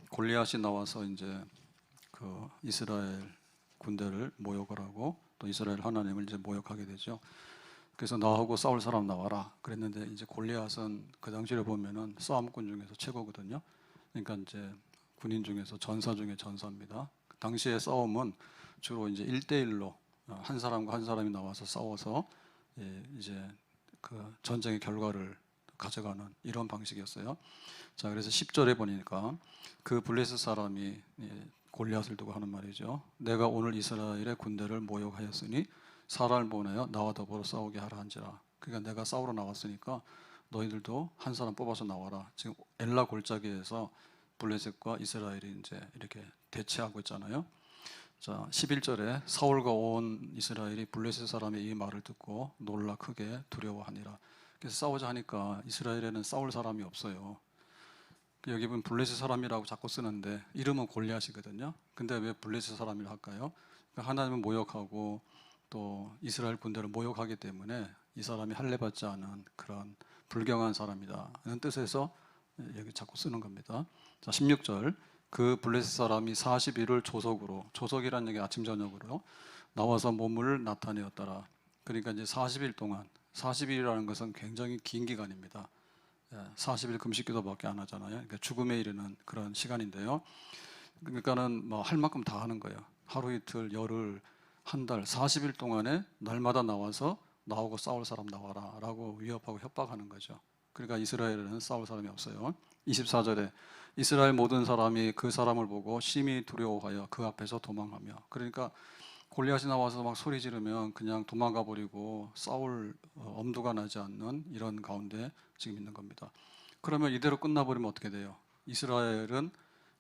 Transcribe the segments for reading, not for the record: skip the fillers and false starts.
골리앗이 나와서 이제 그 이스라엘 군대를 모욕을 하고 또 이스라엘 하나님을 이제 모욕하게 되죠. 그래서 나하고 싸울 사람 나와라 그랬는데 이제 골리앗은 그 당시를 보면은 싸움꾼 중에서 최고거든요. 그러니까 이제 군인 중에서 전사 중에 전사입니다. 그 당시의 싸움은 주로 이제 1대1로 한 사람과 한 사람이 나와서 싸워서 이제 그 전쟁의 결과를 가져가는 이런 방식이었어요. 자, 그래서 10절에 보니까 그 블레셋 사람이 골리앗을 두고 하는 말이죠. 내가 오늘 이스라엘의 군대를 모욕하였으니 사람을 보내어 나와 더불어 싸우게 하라 한지라. 그러니까 내가 싸우러 나왔으니까 너희들도 한 사람 뽑아서 나와라. 지금 엘라 골짜기에서 블레셋과 이스라엘이 이제 이렇게 대치하고 있잖아요. 자, 11절에 사울과 온 이스라엘이 블레셋 사람의 이 말을 듣고 놀라 크게 두려워하니라. 그래서 싸우자 하니까 이스라엘에는 싸울 사람이 없어요. 여기 보면 블레셋 사람이라고 자꾸 쓰는데 이름은 골리앗이거든요. 근데 왜 블레셋 사람이라 할까요? 그러니까 하나님을 모욕하고 또 이스라엘 군대를 모욕하기 때문에 이 사람이 할례받지 않은 그런 불경한 사람이다는 뜻에서 여기 자꾸 쓰는 겁니다. 자, 16절 그 블레셋 사람이 40일을 조석으로, 조석이라는 얘기 아침 저녁으로 나와서 몸을 나타내었더라. 그러니까 이제 40일 동안, 40일이라는 것은 굉장히 긴 기간입니다. 40일 금식기도밖에 안 하잖아요. 그러니까 죽음에 이르는 그런 시간인데요. 그러니까는 뭐 할 만큼 다 하는 거예요. 하루 이틀, 열흘, 한 달, 40일 동안에 날마다 나와서 나하고 싸울 사람 나와라 라고 위협하고 협박하는 거죠. 그러니까 이스라엘에는 싸울 사람이 없어요. 24절에 이스라엘 모든 사람이 그 사람을 보고 심히 두려워하여 그 앞에서 도망하며, 그러니까 골리앗이 나와서 막 소리 지르면 그냥 도망가 버리고 싸울 엄두가 나지 않는 이런 가운데 지금 있는 겁니다. 그러면 이대로 끝나버리면 어떻게 돼요? 이스라엘은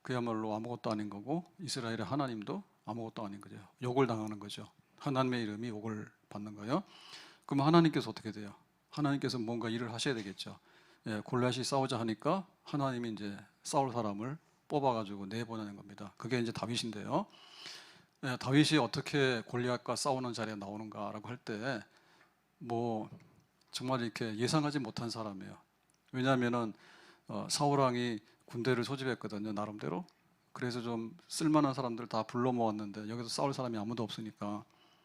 그야말로 아무것도 아닌 거고 이스라엘의 하나님도 아무것도 아닌 거죠. 욕을 당하는 거죠. 하나님의 이름이 욕을 받는 거예요. 그럼 하나님께서 어떻게 돼요? 하나님께서 뭔가 일을 하셔야 되겠죠. 골리앗이 싸우자 하니까 하나님이 이제 싸울 사람을 뽑아가지고 내보내는 겁니다. 그게 이제 다윗인데요. 다윗이 어떻게 골리앗과 싸우는 자리에 나오는가라고 할 때 뭐 정말 이렇게 예상하지 못한 사람이에요. 왜냐하면은 사울 왕이 군대를 소집했거든요, 나름대로. 그래서 좀 쓸만한 사람들 다 불러 모았는데 여기서 싸울 사람이 아무도 없으니까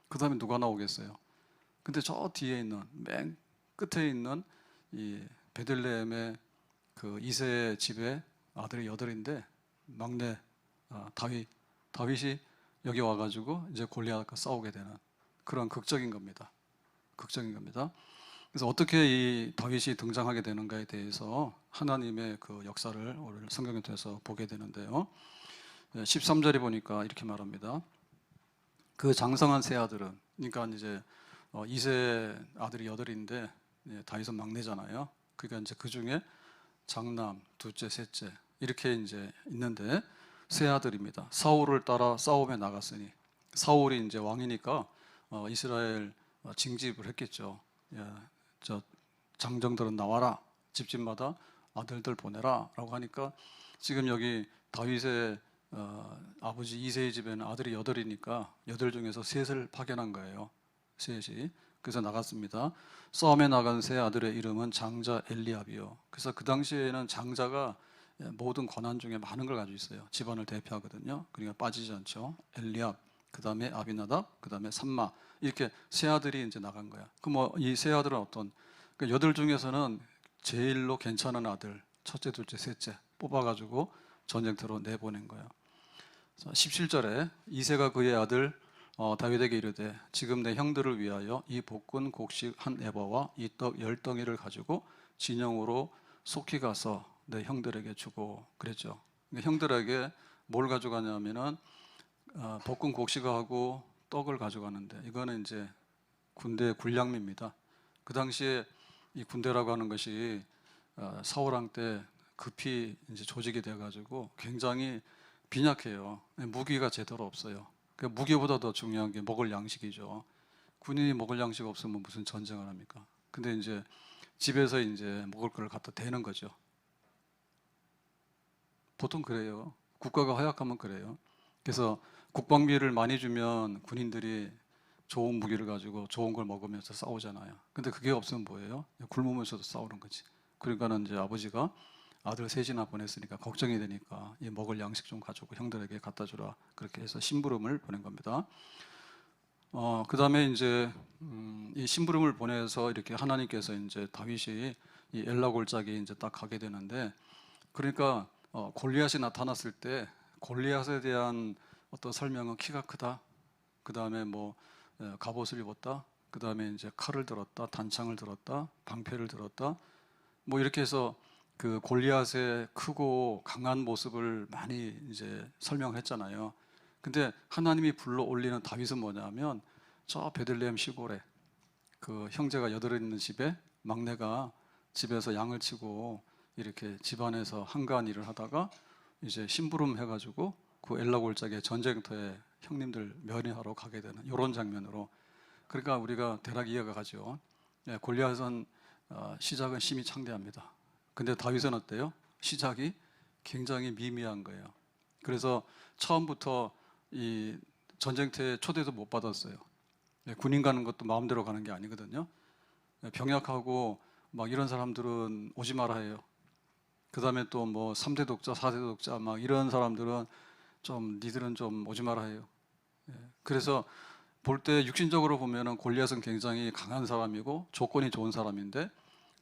그 다음에 누가 나오겠어요? 근데 저 뒤에 있는 맨 끝에 있는 이 베들레헴의 그 이새의 집에 아들이 8인데 막내 다윗이 여기 와가지고 이제 골리앗과 싸우게 되는 그런 극적인 겁니다. 극적인 겁니다. 그래서 어떻게 이 다윗이 등장하게 되는가에 대해서 하나님의 그 역사를 오늘 성경에 통해서 보게 되는데요. 13절에 보니까 이렇게 말합니다. 그 장성한 세 아들은, 그러니까 이제 이세 아들이 8인데 다윗은 막내잖아요. 그러니까 이제 그 중에 장남, 둘째, 셋째 이렇게 이제 있는데 세 아들입니다. 사울을 따라 싸움에 나갔으니, 사울이 이제 왕이니까 이스라엘 징집을 했겠죠. 저 장정들은 나와라, 집집마다 아들들 보내라라고 하니까 지금 여기 다윗의 아버지 이새의 집에는 아들이 8이니까 8 중에서 셋을 파견한 거예요. 셋이. 그래서 나갔습니다. 싸움에 나간 세 아들의 이름은 장자 엘리압이요. 그래서 그 당시에는 장자가 모든 권한 중에 많은 걸 가지고 있어요. 집안을 대표하거든요. 그러니까 빠지지 않죠. 엘리압, 그 다음에 아비나답, 그 다음에 삼마, 이렇게 세 아들이 이제 나간 거야. 그럼 뭐 이 세 아들은 어떤? 그 8 중에서는 제일로 괜찮은 아들, 첫째, 둘째, 셋째 뽑아가지고 전쟁터로 내보낸 거예요. 17절에 이새가 그의 아들 다윗에게 이르되 지금 내 형들을 위하여 이 볶은 곡식 한 에바와 이 떡 10덩이를 가지고 진영으로 속히 가서 내 형들에게 주고 그랬죠. 그러니까 형들에게 뭘 가져가냐면은 볶은 곡식하고 떡을 가져가는데 이거는 이제 군대 군량미입니다. 그 당시에 이 군대라고 하는 것이 사울 왕 때 급히 이제 조직이 돼가지고 굉장히 빈약해요. 무기가 제대로 없어요. 그러니까 무기보다 더 중요한 게 먹을 양식이죠. 군인이 먹을 양식 없으면 무슨 전쟁을 합니까? 근데 이제 집에서 이제 먹을 걸 갖다 대는 거죠. 보통 그래요. 국가가 허약하면 그래요. 그래서 국방비를 많이 주면 군인들이 좋은 무기를 가지고 좋은 걸 먹으면서 싸우잖아요. 근데 그게 없으면 뭐예요? 굶으면서도 싸우는 거지. 그러니까는 이제 아버지가 아들 셋이나 보냈으니까 걱정이 되니까 이 먹을 양식 좀 가지고 형들에게 갖다 주라. 그렇게 해서 심부름을 보낸 겁니다. 그 다음에 이제 이 심부름을 보내서 이렇게 하나님께서 이제 다윗이 이 엘라 골짜기에 이제 딱 가게 되는데, 그러니까 골리앗이 나타났을 때 골리앗에 대한 어떤 설명은 키가 크다. 그 다음에 뭐 갑옷을 입었다. 그 다음에 이제 칼을 들었다, 단창을 들었다, 방패를 들었다. 뭐 이렇게 해서 그 골리앗의 크고 강한 모습을 많이 이제 설명했잖아요. 근데 하나님이 불러 올리는 다윗은 뭐냐면 저 베들레헴 시골에 그 형제가 여덟 있는 집에 막내가 집에서 양을 치고 이렇게 집안에서 한가한 일을 하다가 이제 심부름 해가지고 그 엘라 골짜기의 전쟁터에 형님들 면회하러 가게 되는 이런 장면으로, 그러니까 우리가 대략 이해가 가죠. 골리앗은 시작은 심히 창대합니다. 근데 다윗은 어때요? 시작이 굉장히 미미한 거예요. 그래서 처음부터 이 전쟁터에 초대도 못 받았어요. 군인 가는 것도 마음대로 가는 게 아니거든요. 병약하고 막 이런 사람들은 오지 마라 해요. 그 다음에 또 뭐 3대 독자, 4대 독자 막 이런 사람들은 좀 니들은 좀 오지 마라 해요. 그래서 볼 때 육신적으로 보면은 골리앗은 굉장히 강한 사람이고 조건이 좋은 사람인데,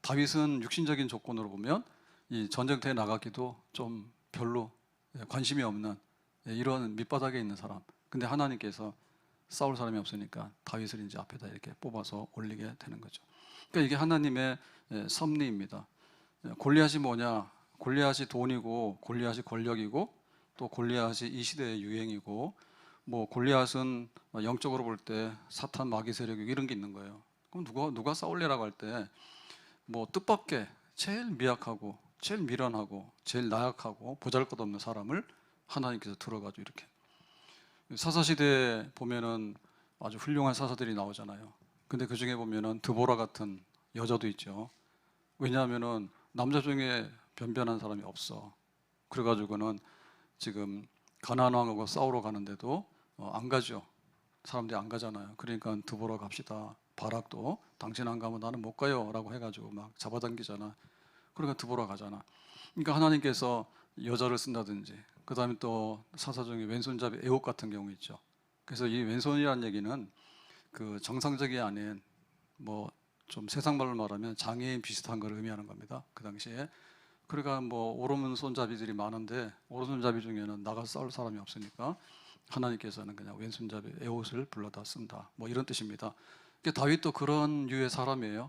다윗은 육신적인 조건으로 보면 이 전쟁터에 나가기도 좀 별로 관심이 없는 이런 밑바닥에 있는 사람. 근데 하나님께서 싸울 사람이 없으니까 다윗을 이제 앞에다 이렇게 뽑아서 올리게 되는 거죠. 그러니까 이게 하나님의 섭리입니다. 골리앗이 뭐냐? 골리앗이 돈이고 골리앗이 권력이고 또 골리앗이 이 시대의 유행이고, 뭐 골리앗은 영적으로 볼 때 사탄 마귀 세력 이런 게 있는 거예요. 그럼 누가 싸울래라고 할 때 뭐 뜻밖의 제일 미약하고 제일 미련하고 제일 나약하고 보잘것없는 사람을 하나님께서 들어가지고 이렇게, 사사시대에 보면은 아주 훌륭한 사사들이 나오잖아요. 근데 그 중에 보면은 드보라 같은 여자도 있죠. 왜냐하면은 남자 중에 변변한 사람이 없어. 그래가지고는 지금 가나안 왕하고 싸우러 가는데도 안 가죠. 사람들이 안 가잖아요. 그러니까 드보라 갑시다. 바락도 당신 안 가면 나는 못 가요 라고 해가지고 막 잡아당기잖아. 그러니까 드보라 가잖아. 그러니까 하나님께서 여자를 쓴다든지, 그 다음에 또 사사 중에 왼손잡이 애옥 같은 경우 있죠. 그래서 이 왼손이라는 얘기는 그 정상적이 아닌 뭐 좀 세상 말로 말하면 장애인 비슷한 걸 의미하는 겁니다. 그 당시에. 그러니까 뭐 오른손잡이들이 많은데 오른손잡이 중에는 나가서 싸울 사람이 없으니까 하나님께서는 그냥 왼손잡이 에옷을 불러다 쓴다. 뭐 이런 뜻입니다. 그러니까 다윗도 그런 유의 사람이에요.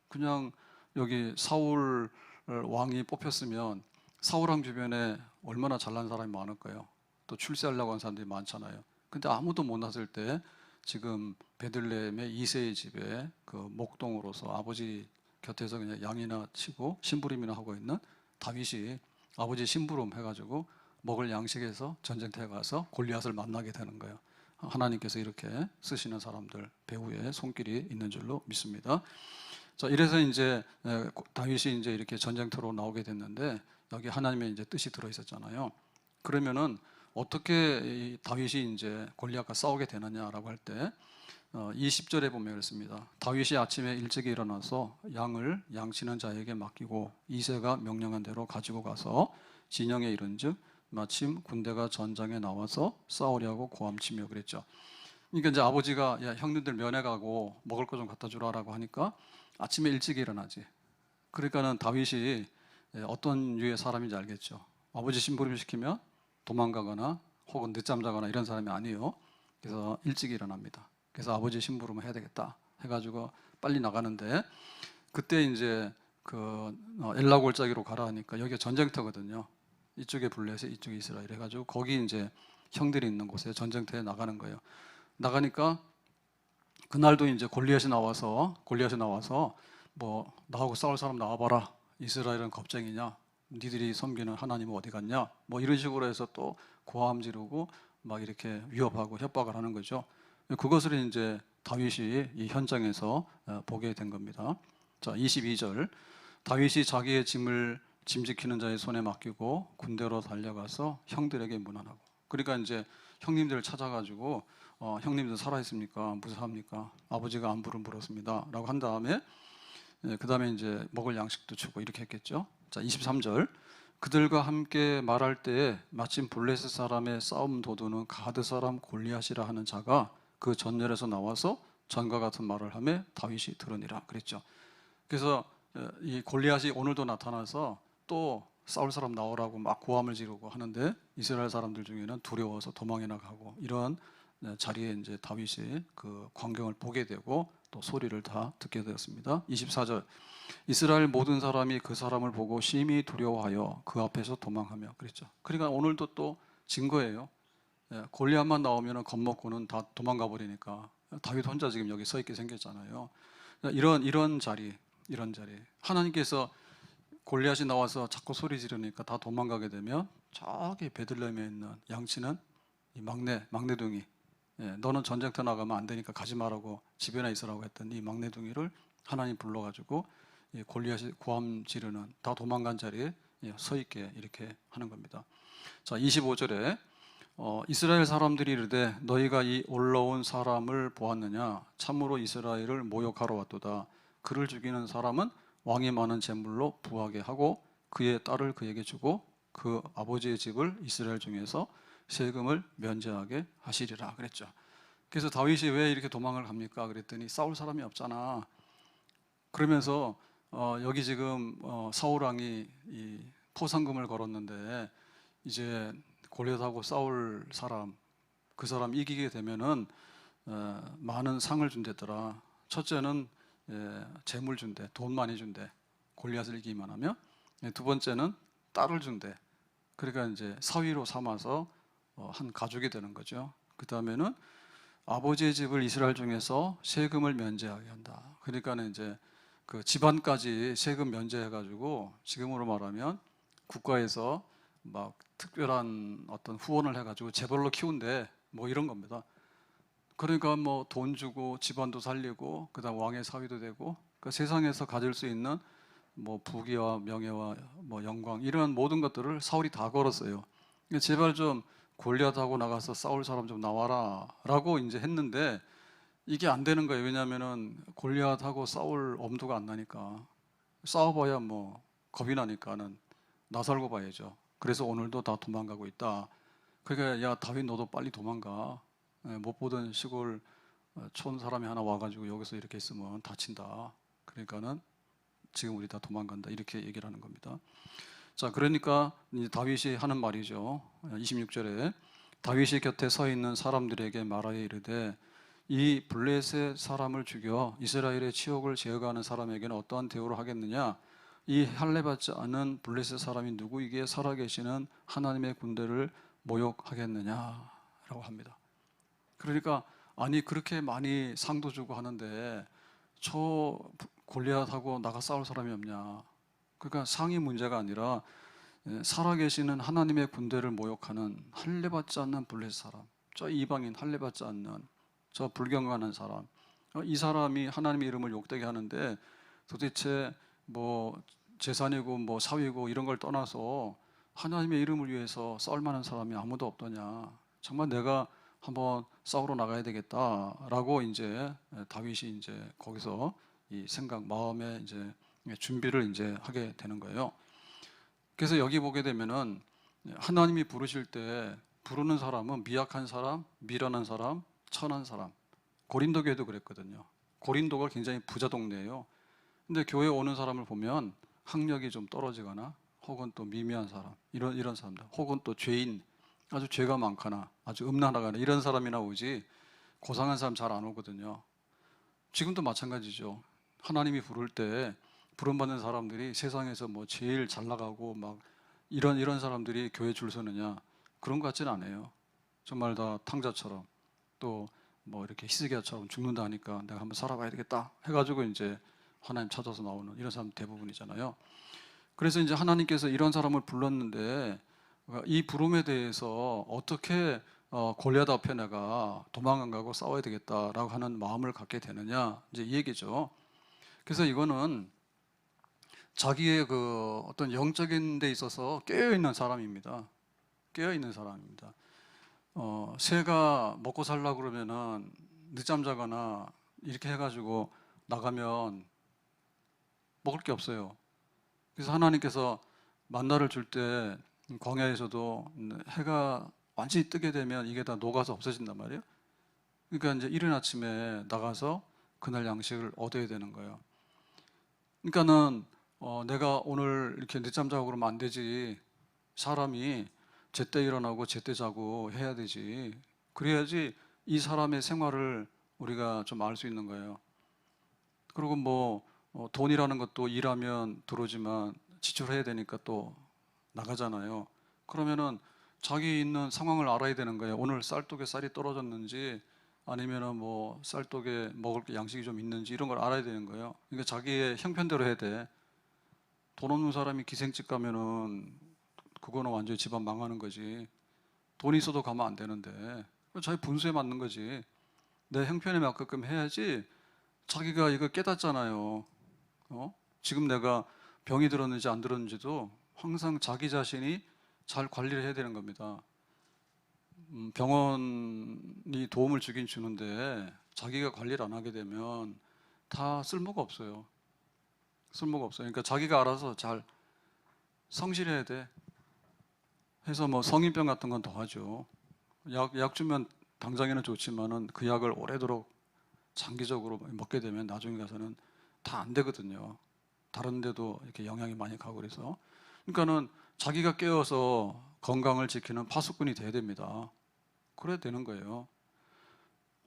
그냥 여기 사울 왕이 뽑혔으면 사울왕 주변에 얼마나 잘난 사람이 많을까요? 또 출세하려고 하는 사람들이 많잖아요. 근데 아무도 못 났을 때 지금 베들레헴의 이새의 집에 그 목동으로서 아버지 곁에서 그냥 양이나 치고 심부름이나 하고 있는 다윗이 아버지 심부름 해가지고 먹을 양식에서 전쟁터에 가서 골리앗을 만나게 되는 거예요. 하나님께서 이렇게 쓰시는 사람들 배후에 손길이 있는 줄로 믿습니다. 자, 이래서 이제 다윗이 이제 이렇게 전쟁터로 나오게 됐는데 여기 하나님의 이제 뜻이 들어 있었잖아요. 그러면은 어떻게 이 다윗이 이제 골리앗과 싸우게 되느냐라고 할 때 20절에 보면 그렇습니다. 다윗이 아침에 일찍 일어나서 양을 양치는 자에게 맡기고 이새가 명령한 대로 가지고 가서 진영에 이른즉 마침 군대가 전장에 나와서 싸우려고 고함치며 그랬죠. 그러니까 이제 아버지가 야, 형님들 면회 가고 먹을 거 좀 갖다 주라라고 하니까 아침에 일찍 일어나지. 그러니까는 다윗이 어떤 유의 사람인지 알겠죠. 아버지 심부름 시키면 도망가거나 혹은 늦잠 자거나 이런 사람이 아니에요. 그래서 일찍 일어납니다. 그래서 아버지 심부름을 해야 되겠다 해가지고 빨리 나가는데, 그때 이제 그 엘라 골짜기로 가라 하니까 여기가 전쟁터거든요. 이쪽에 블레셋, 이쪽에 이스라엘 해가지고 거기 이제 형들이 있는 곳에 전쟁터에 나가는 거예요. 나가니까 그날도 이제 골리앗이 나와서 뭐 나하고 싸울 사람 나와봐라. 이스라엘은 겁쟁이냐? 니들이 섬기는 하나님은 어디 갔냐? 뭐 이런 식으로 해서 또 고함 지르고 막 이렇게 위협하고 협박을 하는 거죠. 그것을 이제 다윗이 이 현장에서 보게 된 겁니다. 자, 22절. 다윗이 자기의 짐을 짐지키는 자의 손에 맡기고 군대로 달려가서 형들에게 문안하고. 그러니까 이제 형님들을 찾아가지고 형님들 살아있습니까? 무사합니까? 아버지가 안부를 물었습니다. 라고 한 다음에 그 다음에 이제 먹을 양식도 주고 이렇게 했겠죠. 자, 23절. 그들과 함께 말할 때에 마침 블레셋 사람의 싸움 도두는 가드 사람 골리앗이라 하는 자가 그 전열에서 나와서 전과 같은 말을 하며 다윗이 들으니라 그랬죠. 그래서 이 골리앗이 오늘도 나타나서 또 싸울 사람 나오라고 막 고함을 지르고 하는데 이스라엘 사람들 중에는 두려워서 도망이나 가고 이런 자리에 이제 다윗이 그 광경을 보게 되고 또 소리를 다 듣게 되었습니다. 24절 이스라엘 모든 사람이 그 사람을 보고 심히 두려워하여 그 앞에서 도망하며 그랬죠. 그러니까 오늘도 또 증거예요. 골리앗만 나오면 겁먹고는 다 도망가 버리니까 다윗 혼자 지금 여기 서 있게 생겼잖아요. 이런 자리 하나님께서 골리앗이 나와서 자꾸 소리 지르니까 다 도망가게 되면 저기 베들레헴에 있는 양치는 이 막내둥이 너는 전쟁터 나가면 안 되니까 가지 말라고 집에나 있으라고 했던 이 막내둥이를 하나님 불러가지고 골리앗이 고함 지르는 다 도망간 자리에 서 있게 이렇게 하는 겁니다. 자, 25절에 이스라엘 사람들이 이르되 너희가 이 올라온 사람을 보았느냐 참으로 이스라엘을 모욕하러 왔도다. 그를 죽이는 사람은 왕이 많은 재물로 부하게 하고 그의 딸을 그에게 주고 그 아버지의 집을 이스라엘 중에서 세금을 면제하게 하시리라 그랬죠. 그래서 다윗이 왜 이렇게 도망을 갑니까? 그랬더니 싸울 사람이 없잖아. 그러면서 여기 지금 사울 왕이 이 포상금을 걸었는데 이제 골리앗하고 싸울 사람 그 사람 이기게 되면은 많은 상을 준댔더라. 첫째는 재물 준대, 돈 많이 준대. 골리앗을 이기기만 하면 두 번째는 딸을 준대. 그러니까 이제 사위로 삼아서 한 가족이 되는 거죠. 그 다음에는 아버지의 집을 이스라엘 중에서 세금을 면제하게 한다. 그러니까는 이제 그 집안까지 세금 면제해가지고 지금으로 말하면 국가에서 막 특별한 어떤 후원을 해가지고 재벌로 키운대 뭐 이런 겁니다. 그러니까 뭐 돈 주고 집안도 살리고 그다음 왕의 사위도 되고 그러니까 세상에서 가질 수 있는 뭐 부귀와 명예와 뭐 영광 이런 모든 것들을 사울이 다 걸었어요. 제발 좀 골리앗하고 나가서 싸울 사람 좀 나와라라고 이제 했는데 이게 안 되는 거예요. 왜냐하면은 골리앗하고 싸울 엄두가 안 나니까 싸워봐야 뭐 겁이 나니까는 나설고 봐야죠. 그래서 오늘도 다 도망가고 있다. 그러니까 야 다윗 너도 빨리 도망가. 못 보던 시골 촌 사람이 하나 와가지고 여기서 이렇게 있으면 다친다. 그러니까는 지금 우리 다 도망간다. 이렇게 얘기를 하는 겁니다. 자, 그러니까 이제 다윗이 하는 말이죠. 26절에 다윗이 곁에 서 있는 사람들에게 말하여 이르되 이 블레셋 사람을 죽여 이스라엘의 치욕을 제어하는 사람에게는 어떠한 대우를 하겠느냐? 이 할례받지 않은 블레셋 사람이 누구이기에 살아계시는 하나님의 군대를 모욕하겠느냐라고 합니다. 그러니까 아니 그렇게 많이 상도 주고 하는데 저 골리앗하고 나가 싸울 사람이 없냐? 그러니까 상이 문제가 아니라 살아계시는 하나님의 군대를 모욕하는 할례받지 않는 블레셋 사람, 저 이방인 할례받지 않는 저 불경하는 사람, 이 사람이 하나님의 이름을 욕되게 하는데 도대체 뭐 재산이고 뭐 사위고 이런 걸 떠나서 하나님의 이름을 위해서 싸울 만한 사람이 아무도 없더냐? 정말 내가 한번 싸우러 나가야 되겠다라고 이제 다윗이 이제 거기서 이 생각 마음에 이제 준비를 이제 하게 되는 거예요. 그래서 여기 보게 되면은 하나님이 부르실 때 부르는 사람은 미약한 사람, 미련한 사람, 천한 사람. 고린도 교회도 그랬거든요. 고린도가 굉장히 부자 동네예요. 근데 교회 오는 사람을 보면 학력이 좀 떨어지거나 혹은 또 미미한 사람 이런 사람들 혹은 또 죄인 아주 죄가 많거나 아주 음란하거나 이런 사람이나 오지 고상한 사람 잘 안 오거든요. 지금도 마찬가지죠. 하나님이 부를 때 부름받는 사람들이 세상에서 뭐 제일 잘 나가고 막 이런 사람들이 교회 줄 서느냐 그런 것 같지는 않아요. 정말 다 탕자처럼 또 뭐 이렇게 히스기야처럼 죽는다 하니까 내가 한번 살아봐야 되겠다 해가지고 이제 하나님 찾아서 나오는 이런 사람 대부분이잖아요. 그래서 이제 하나님께서 이런 사람을 불렀는데 이 부름에 대해서 어떻게 골리앗 앞에 내가 도망 안 가고 싸워야 되겠다라고 하는 마음을 갖게 되느냐 이제 이 얘기죠. 그래서 이거는 자기의 그 어떤 영적인 데 있어서 깨어 있는 사람입니다. 깨어 있는 사람입니다. 새가 먹고 살라 그러면은 늦잠 자거나 이렇게 해가지고 나가면 먹을 게 없어요. 그래서 하나님께서 만나를 줄 때 광야에서도 해가 완전히 뜨게 되면 이게 다 녹아서 없어진단 말이에요. 그러니까 이제 이른 아침에 나가서 그날 양식을 얻어야 되는 거예요. 그러니까는 내가 오늘 이렇게 늦잠 자고 그러면 안 되지. 사람이 제때 일어나고 제때 자고 해야 되지. 그래야지 이 사람의 생활을 우리가 좀 알 수 있는 거예요. 그리고 뭐 돈이라는 것도 일하면 들어오지만 지출해야 되니까 또 나가잖아요. 그러면은 자기 있는 상황을 알아야 되는 거예요. 오늘 쌀독에 쌀이 떨어졌는지 아니면은 뭐 쌀독에 먹을 게 양식이 좀 있는지 이런 걸 알아야 되는 거예요. 그러니까 자기의 형편대로 해야 돼. 돈 없는 사람이 기생집 가면은 그거는 완전히 집안 망하는 거지. 돈이 있어도 가면 안 되는데 자기 분수에 맞는 거지. 내 형편에 맞게끔 해야지. 자기가 이거 깨닫잖아요. 지금 내가 병이 들었는지 안 들었는지도 항상 자기 자신이 잘 관리를 해야 되는 겁니다. 병원이 도움을 주긴 주는데 자기가 관리를 안 하게 되면 다 쓸모가 없어요. 쓸모가 없어요. 그러니까 자기가 알아서 잘 성실해야 돼. 해서 뭐 성인병 같은 건 더 하죠. 약 주면 당장에는 좋지만은 그 약을 오래도록 장기적으로 먹게 되면 나중에 가서는 다 안 되거든요. 다른 데도 이렇게 영향이 많이 가고 그래서. 그러니까는 자기가 깨어서 건강을 지키는 파수꾼이 돼야 됩니다. 그래야 되는 거예요.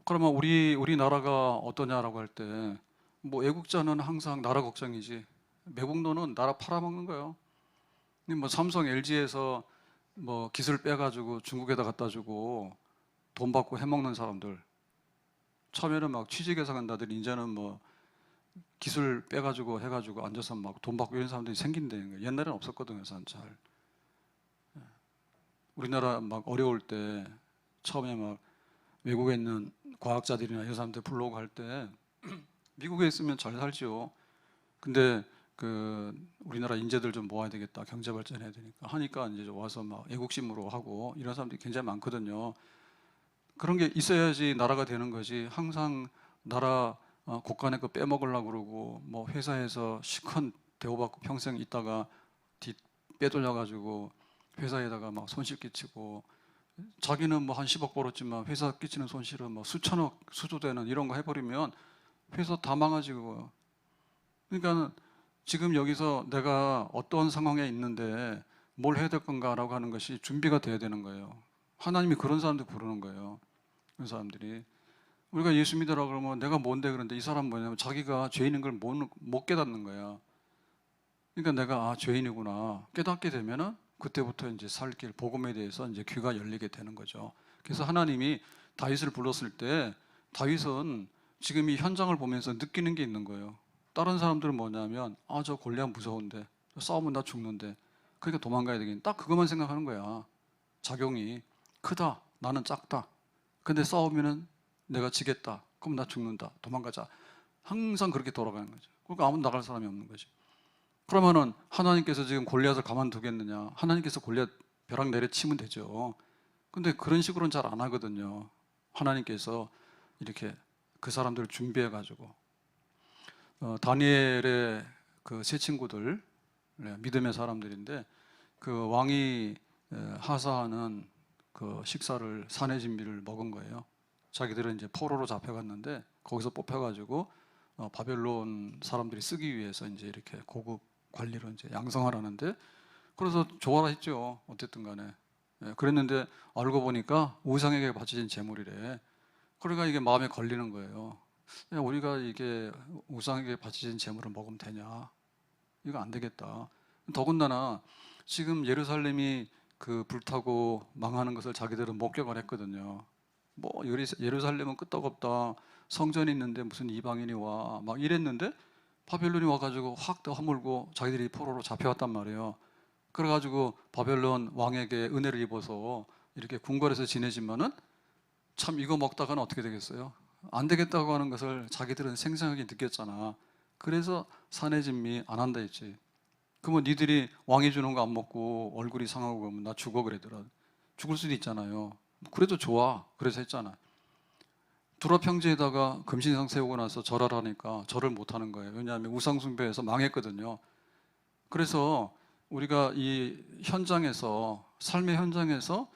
그러면 우리나라가 어떠냐라고 할 때 뭐 애국자는 항상 나라 걱정이지. 매국노는 나라 팔아먹는 거예요. 뭐 삼성, LG에서 뭐 기술 빼가지고 중국에다 갖다 주고 돈 받고 해먹는 사람들. 처음에는 막 취직해서 간다더니 이제는 뭐 기술 빼가지고 해가지고 앉아서 막 돈 받고 이런 사람들이 생긴다는 거예요. 옛날에는 없었거든요, 잘. 우리나라 막 어려울 때 처음에 막 외국에 있는 과학자들이나 이런 사람들 불러오고 할 때 미국에 있으면 잘 살지요. 근데 그 우리나라 인재들 좀 모아야 되겠다, 경제 발전해야 되니까 하니까 이제 와서 막 애국심으로 하고 이런 사람들이 굉장히 많거든요. 그런 게 있어야지 나라가 되는 거지. 항상 나라 국간의 거 빼먹으려고 그러고 뭐 회사에서 시큰 대우받고 평생 있다가 뒤 빼돌려가지고 회사에다가 막 손실 끼치고 자기는 뭐 한 10억 벌었지만 회사 끼치는 손실은 뭐 수천억 수조되는 이런 거 해버리면 회사 다 망가지고. 그러니까 지금 여기서 내가 어떤 상황에 있는데 뭘 해야 될 건가라고 하는 것이 준비가 돼야 되는 거예요. 하나님이 그런 사람들 부르는 거예요. 그런 사람들이. 우리가 예수 믿으라 그러면 내가 뭔데 그런데 이 사람 뭐냐면 자기가 죄인인 걸 못 깨닫는 거야. 그러니까 내가 죄인이구나 깨닫게 되면은 그때부터 이제 살 길 복음에 대해서 이제 귀가 열리게 되는 거죠. 그래서 하나님이 다윗을 불렀을 때 다윗은 지금 이 현장을 보면서 느끼는 게 있는 거예요. 다른 사람들은 뭐냐면 저 골리앗 무서운데 싸우면 나 죽는데 그러니까 도망가야 되겠네. 딱 그것만 생각하는 거야. 작용이 크다. 나는 작다. 근데 싸우면은 내가 지겠다. 그럼 나 죽는다. 도망가자. 항상 그렇게 돌아가는 거죠. 그러니까 아무도 나갈 사람이 없는 거지. 그러면은 하나님께서 지금 골리앗을 가만두겠느냐? 하나님께서 골리앗 벼락 내려치면 되죠. 근데 그런 식으로는 잘 안 하거든요. 하나님께서 이렇게 그 사람들을 준비해 가지고 다니엘의 그 세 친구들 믿음의 사람들인데 그 왕이 하사하는 그 식사를 산의 진미를 먹은 거예요. 자기들은 이제 포로로 잡혀갔는데 거기서 뽑혀가지고 바벨론 사람들이 쓰기 위해서 이제 이렇게 고급 관리로 이제 양성하라는데 그래서 좋아라 했죠. 어쨌든 간에. 그랬는데 알고 보니까 우상에게 바쳐진 제물이래. 그러니까 이게 마음에 걸리는 거예요. 우리가 이게 우상에게 바쳐진 제물을 먹으면 되냐? 이거 안 되겠다. 더군다나 지금 예루살렘이 그 불타고 망하는 것을 자기들은 목격을 했거든요. 뭐 예루살렘은 끄떡없다. 성전이 있는데 무슨 이방인이 와 막 이랬는데 바벨론이 와가지고 확 허물고 자기들이 포로로 잡혀왔단 말이에요. 그래가지고 바벨론 왕에게 은혜를 입어서 이렇게 궁궐에서 지내지만은 참 이거 먹다가는 어떻게 되겠어요? 안 되겠다고 하는 것을 자기들은 생생하게 느꼈잖아. 그래서 산의 진미 안 한다 했지. 그러면 니들이 왕이 주는 거 안 먹고 얼굴이 상하고 그러면 나 죽어 그러더라. 죽을 수도 있잖아요. 그래도 좋아. 그래서 했잖아. 두라 평지에다가 금신상 세우고 나서 절하라니까 절을 못 하는 거예요. 왜냐하면 우상 숭배해서 망했거든요. 그래서 우리가 이 현장에서, 삶의 현장에서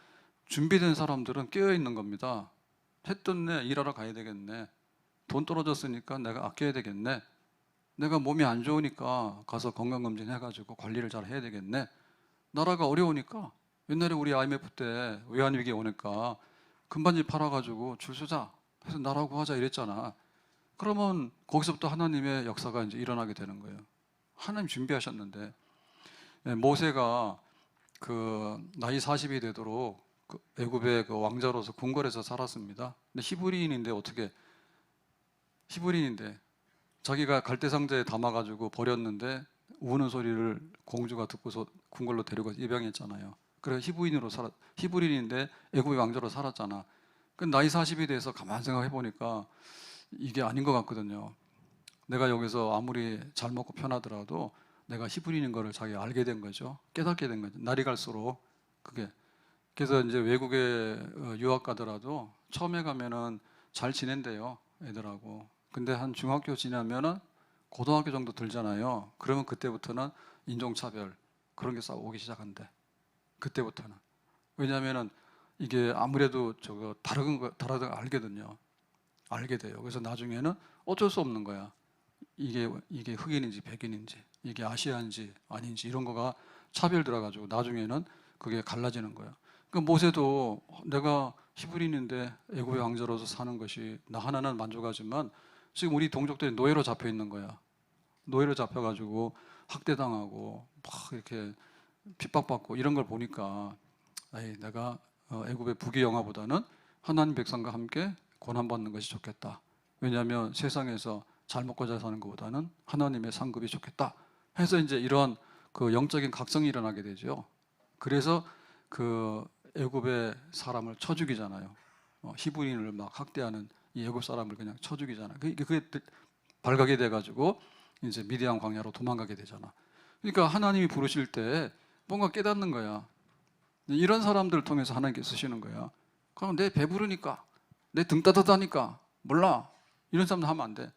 준비된 사람들은 깨어 있는 겁니다. 해 떴네, 일하러 가야 되겠네. 돈 떨어졌으니까 내가 아껴야 되겠네. 내가 몸이 안 좋으니까 가서 건강검진 해가지고 관리를 잘 해야 되겠네. 나라가 어려우니까, 옛날에 우리 IMF 때 외환위기 오니까 금반지 팔아가지고 줄 서자 해서 나라 구하자 이랬잖아. 그러면 거기서부터 하나님의 역사가 이제 일어나게 되는 거예요. 하나님 준비하셨는데, 모세가 그 나이 40이 되도록 그 애굽의 그 왕자로서 궁궐에서 살았습니다. 근데 히브리인인데 어떻게, 히브리인인데 자기가 갈대상자에 담아가지고 버렸는데 우는 소리를 공주가 듣고서 궁궐로 데리고 입양했잖아요. 그래서 히브리인인데 애굽의 왕자로 살았잖아. 그 나이 40이 돼서 가만 생각해 보니까 이게 아닌 것 같거든요. 내가 여기서 아무리 잘 먹고 편하더라도 내가 히브리인인 거를 자기 알게 된 거죠. 깨닫게 된 거죠. 날이 갈수록 그게. 그래서 이제 외국에 유학 가더라도 처음에 가면은 잘 지낸대요, 애들하고. 근데 한 중학교 지나면은 고등학교 정도 들잖아요. 그러면 그때부터는 인종차별 그런 게 오기 시작한대. 그때부터는. 왜냐하면은 이게 아무래도 저거 다른 거 알거든요. 알게 돼요. 그래서 나중에는 어쩔 수 없는 거야. 이게 흑인인지 백인인지, 이게 아시아인지 아닌지 이런 거가 차별 들어가지고 나중에는 그게 갈라지는 거야. 그러니까 모세도 내가 히브리인인데 애굽의 왕자로서 사는 것이 나 하나는 만족하지만 지금 우리 동족들이 노예로 잡혀 있는 거야. 노예로 잡혀가지고 학대당하고 막 이렇게 핍박받고 이런 걸 보니까 내가 애굽의 부귀영화보다는 하나님 백성과 함께 고난받는 것이 좋겠다. 왜냐하면 세상에서 잘 먹고 잘 사는 것보다는 하나님의 상급이 좋겠다 해서 이제 이런 그 영적인 각성이 일어나게 되죠. 그래서 그 애굽의 사람을 쳐 죽이잖아요. 히브리인을 막 학대하는 이 애굽 사람을 그냥 쳐 죽이잖아. 그게 발각이 돼가지고 이제 미디안 광야로 도망가게 되잖아. 그러니까 하나님이 부르실 때 뭔가 깨닫는 거야. 이런 사람들을 통해서 하나님께 쓰시는 거야. 그럼 내 배부르니까, 내 등 따뜻하니까 몰라. 이런 사람들 하면 안 돼.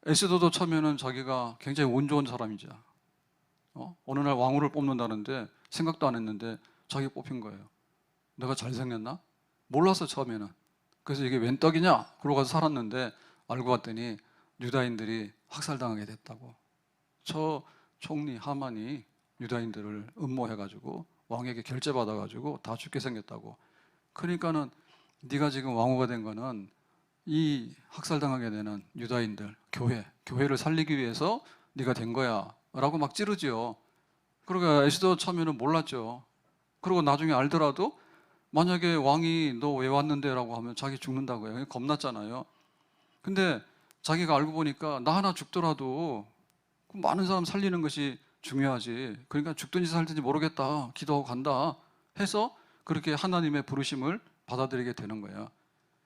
에스더도 처음에는 자기가 굉장히 운 좋은 사람이죠. 어느 날 왕후를 뽑는다는데 생각도 안 했는데 자기 뽑힌 거예요. 내가 잘생겼나? 몰랐어 처음에는. 그래서 이게 웬 떡이냐? 그러고 가서 살았는데 알고 봤더니 유다인들이 학살당하게 됐다고. 저 총리 하만이 유다인들을 음모해가지고 왕에게 결제받아가지고 다 죽게 생겼다고. 그러니까는 네가 지금 왕후가 된 거는 이 학살당하게 되는 유다인들, 교회를 살리기 위해서 네가 된 거야 라고 막 찌르지요. 그러니까 에스더 처음에는 몰랐죠. 그리고 나중에 알더라도 만약에 왕이 너 왜 왔는데 라고 하면 자기 죽는다고 해요. 겁났잖아요. 근데 자기가 알고 보니까 나 하나 죽더라도 많은 사람 살리는 것이 중요하지. 그러니까 죽든지 살든지 모르겠다. 기도하고 간다 해서 그렇게 하나님의 부르심을 받아들이게 되는 거야.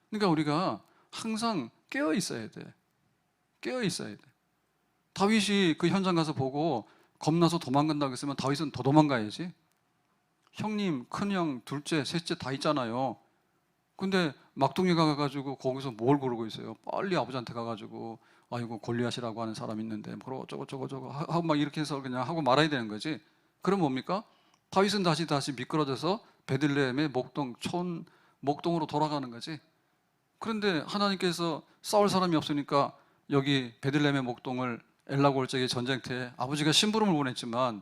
그러니까 우리가 항상 깨어 있어야 돼. 깨어 있어야 돼. 다윗이 그 현장 가서 보고 겁나서 도망간다고 했으면 다윗은 더 도망가야지. 형님, 큰형, 둘째, 셋째 다 있잖아요. 근데 막둥이가 가가지고 거기서 뭘 그러고 있어요. 빨리 아버지한테 가가지고 아이고 골리앗이라고 하는 사람이 있는데 뭐라고 저거 하고 막 이렇게 해서 그냥 하고 말아야 되는 거지. 그럼 뭡니까? 다윗은 다시 미끄러져서 베들레헴의 목동으로 돌아가는 거지. 그런데 하나님께서 싸울 사람이 없으니까 여기 베들레헴의 목동을 엘라 골짜기 전쟁터에 아버지가 심부름을 보냈지만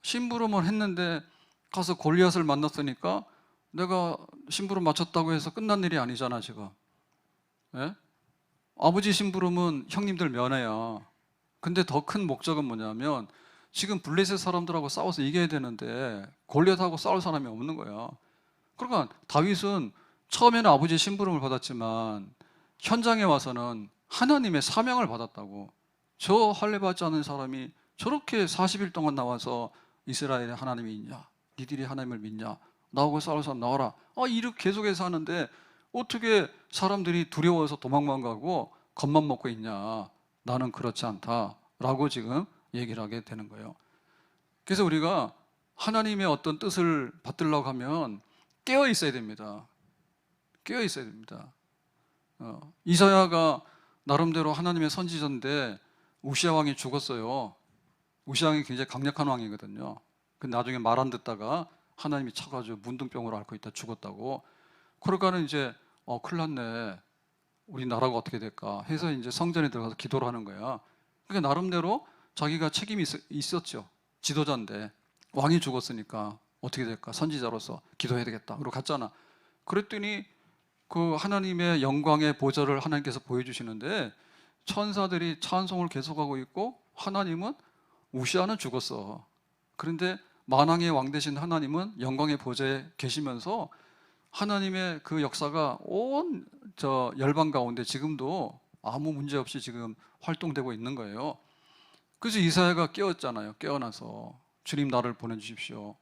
심부름을 했는데 가서 골리앗을 만났으니까 내가 심부름 마쳤다고 해서 끝난 일이 아니잖아 지금. 예? 아버지 심부름은 형님들 면회야. 근데 더 큰 목적은 뭐냐면 지금 블레셋 사람들하고 싸워서 이겨야 되는데 골리앗하고 싸울 사람이 없는 거야. 그러니까 다윗은 처음에는 아버지의 심부름을 받았지만 현장에 와서는 하나님의 사명을 받았다고. 저 할례 받지 않은 사람이 저렇게 40일 동안 나와서 이스라엘에 하나님이 있냐? 니들이 하나님을 믿냐? 나하고 싸울 사람 나와라. 이렇게 계속해서 하는데 어떻게 사람들이 두려워서 도망만 가고 겁만 먹고 있냐? 나는 그렇지 않다라고 지금 얘기를 하게 되는 거예요. 그래서 우리가 하나님의 어떤 뜻을 받들려고 하면 깨어 있어야 됩니다. 깨어 있어야 됩니다. 이사야가 나름대로 하나님의 선지자인데 우시아 왕이 죽었어요. 우시아가 굉장히 강력한 왕이거든요. 근데 나중에 말 안 듣다가 하나님이 쳐가지고 문둥병으로 앓고 있다 죽었다고. 그러니까는 이제 큰일 났네. 우리 나라가 어떻게 될까 해서 이제 성전에 들어가서 기도를 하는 거야. 그러니까 나름대로 자기가 책임이 있었죠. 지도자인데 왕이 죽었으니까 어떻게 될까? 선지자로서 기도해야 되겠다. 그리고 갔잖아. 그랬더니 그 하나님의 영광의 보좌를 하나님께서 보여주시는데 천사들이 찬송을 계속하고 있고 하나님은 우시아는 죽었어. 그런데 만왕의 왕 되신 하나님은 영광의 보좌에 계시면서 하나님의 그 역사가 온 저 열방 가운데 지금도 아무 문제 없이 지금 활동되고 있는 거예요. 그래서 이사야가 깨었잖아요. 깨어나서 주님 나를 보내주십시오.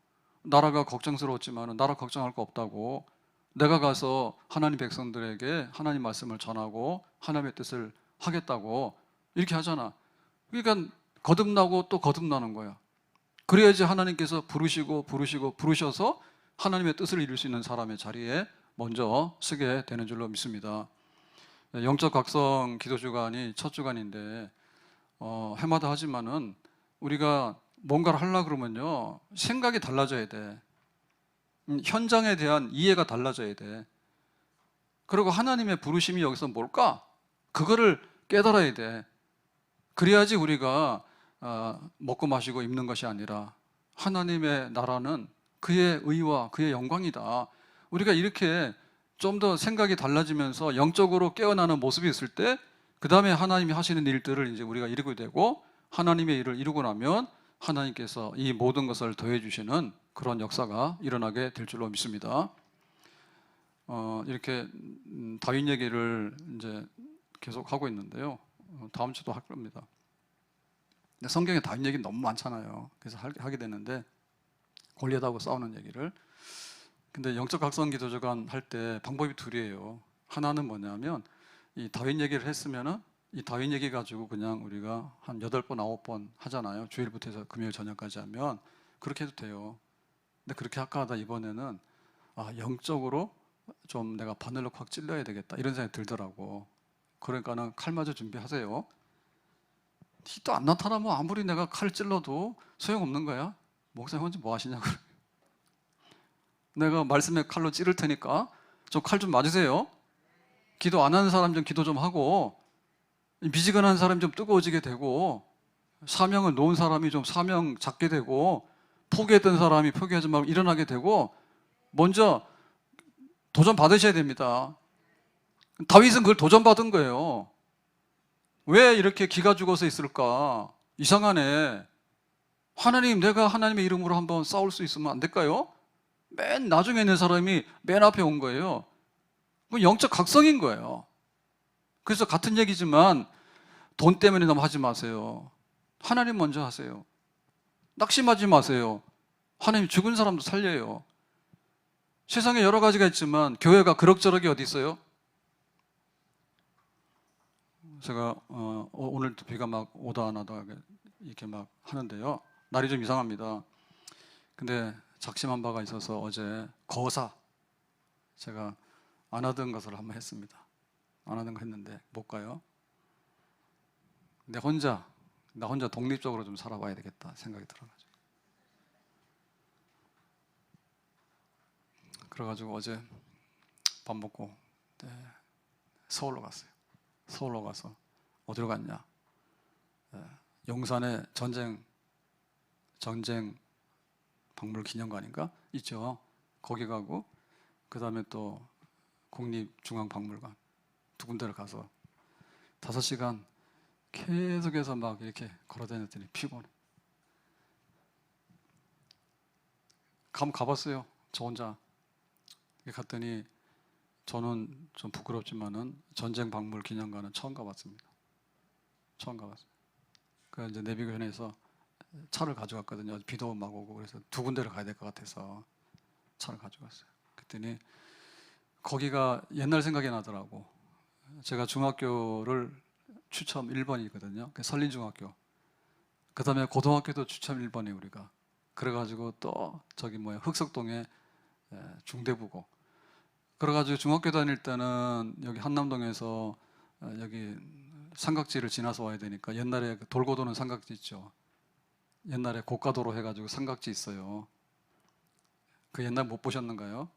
나라가 걱정스러웠지만 나라 걱정할 거 없다고. 내가 가서 하나님 백성들에게 하나님 말씀을 전하고 하나님의 뜻을 하겠다고 이렇게 하잖아. 그러니까 거듭나고 또 거듭나는 거야. 그래야지 하나님께서 부르셔서 하나님의 뜻을 이룰 수 있는 사람의 자리에 먼저 서게 되는 줄로 믿습니다. 영적 각성 기도 주간이 첫 주간인데 해마다 하지만은 우리가 뭔가를 하려고 그러면요 생각이 달라져야 돼. 현장에 대한 이해가 달라져야 돼. 그리고 하나님의 부르심이 여기서 뭘까? 그거를 깨달아야 돼. 그래야지 우리가 먹고 마시고 입는 것이 아니라 하나님의 나라는 그의 의와 그의 영광이다. 우리가 이렇게 좀 더 생각이 달라지면서 영적으로 깨어나는 모습이 있을 때 그 다음에 하나님이 하시는 일들을 이제 우리가 이루게 되고 하나님의 일을 이루고 나면 하나님께서 이 모든 것을 더해 주시는 그런 역사가 일어나게 될 줄로 믿습니다. 이렇게 다윗 얘기를 이제 계속 하고 있는데요. 다음 주도 할 겁니다. 근데 성경에 다윗 얘기 너무 많잖아요. 그래서 하게 되는데 골리앗하고 싸우는 얘기를. 근데 영적 각성 기도 주간 할 때 방법이 둘이에요. 하나는 뭐냐면 이 다윗 얘기를 했으면은 이 다윗 얘기 가지고 그냥 우리가 한 8번, 9번 하잖아요. 주일부터 해서 금요일 저녁까지 하면 그렇게 해도 돼요. 근데 그렇게 할까 하다 이번에는 영적으로 좀 내가 바늘로 확 찔러야 되겠다 이런 생각이 들더라고. 그러니까는 칼 맞을 준비하세요. 또 안 나타나면 아무리 내가 칼 찔러도 소용없는 거야. 목사님 혼자 뭐 하시냐고. 내가 말씀에 칼로 찌를 테니까 저 칼 좀 맞으세요. 기도 안 하는 사람 좀 기도 좀 하고 미지근한 사람이 좀 뜨거워지게 되고 사명을 놓은 사람이 좀 사명 잡게 되고 포기했던 사람이 포기하지 말고 일어나게 되고 먼저 도전 받으셔야 됩니다. 다윗은 그걸 도전 받은 거예요. 왜 이렇게 기가 죽어서 있을까? 이상하네. 하나님, 내가 하나님의 이름으로 한번 싸울 수 있으면 안 될까요? 맨 나중에 있는 사람이 맨 앞에 온 거예요. 그건 영적 각성인 거예요. 그래서 같은 얘기지만 돈 때문에 너무 하지 마세요. 하나님 먼저 하세요. 낙심하지 마세요. 하나님 죽은 사람도 살려요. 세상에 여러 가지가 있지만 교회가 그럭저럭이 어디 있어요? 제가 오늘도 비가 막 오다 안 하다 이렇게 막 하는데요. 날이 좀 이상합니다. 근데 작심한 바가 있어서 어제 거사 제가 안 하던 것을 한번 했습니다. 안 하던 거 했는데 못 가요. 나 혼자 독립적으로 좀 살아봐야 되겠다 생각이 들어가지고. 그래가지고 어제 밥 먹고 서울로 갔어요. 서울로 가서 어디로 갔냐? 용산에 전쟁 박물 기념관인가 있죠. 거기 가고 그 다음에 또 국립중앙박물관 두 군데를 가서 5시간 계속해서 막 이렇게 걸어다녔더니 피곤해. 가봤어요. 저 혼자 갔더니 저는 좀 부끄럽지만은 전쟁 박물 기념관은 처음 가봤습니다. 처음 가봤어요. 그 이제 내비게이션에서 차를 가져갔거든요. 비도 막 오고 그래서 두 군데를 가야 될 것 같아서 차를 가져갔어요. 그랬더니 거기가 옛날 생각이 나더라고. 제가 중학교를 추첨 1번이거든요. 설린중학교. 그 다음에 고등학교도 추첨 1번이에요, 우리가. 그래가지고 또 저기 흑석동에 중대부고. 그래가지고 중학교 다닐 때는 여기 한남동에서 여기 삼각지를 지나서 와야 되니까 옛날에 돌고 도는 삼각지 있죠. 옛날에 고가도로 해가지고 삼각지 있어요. 그 옛날 못 보셨는가요?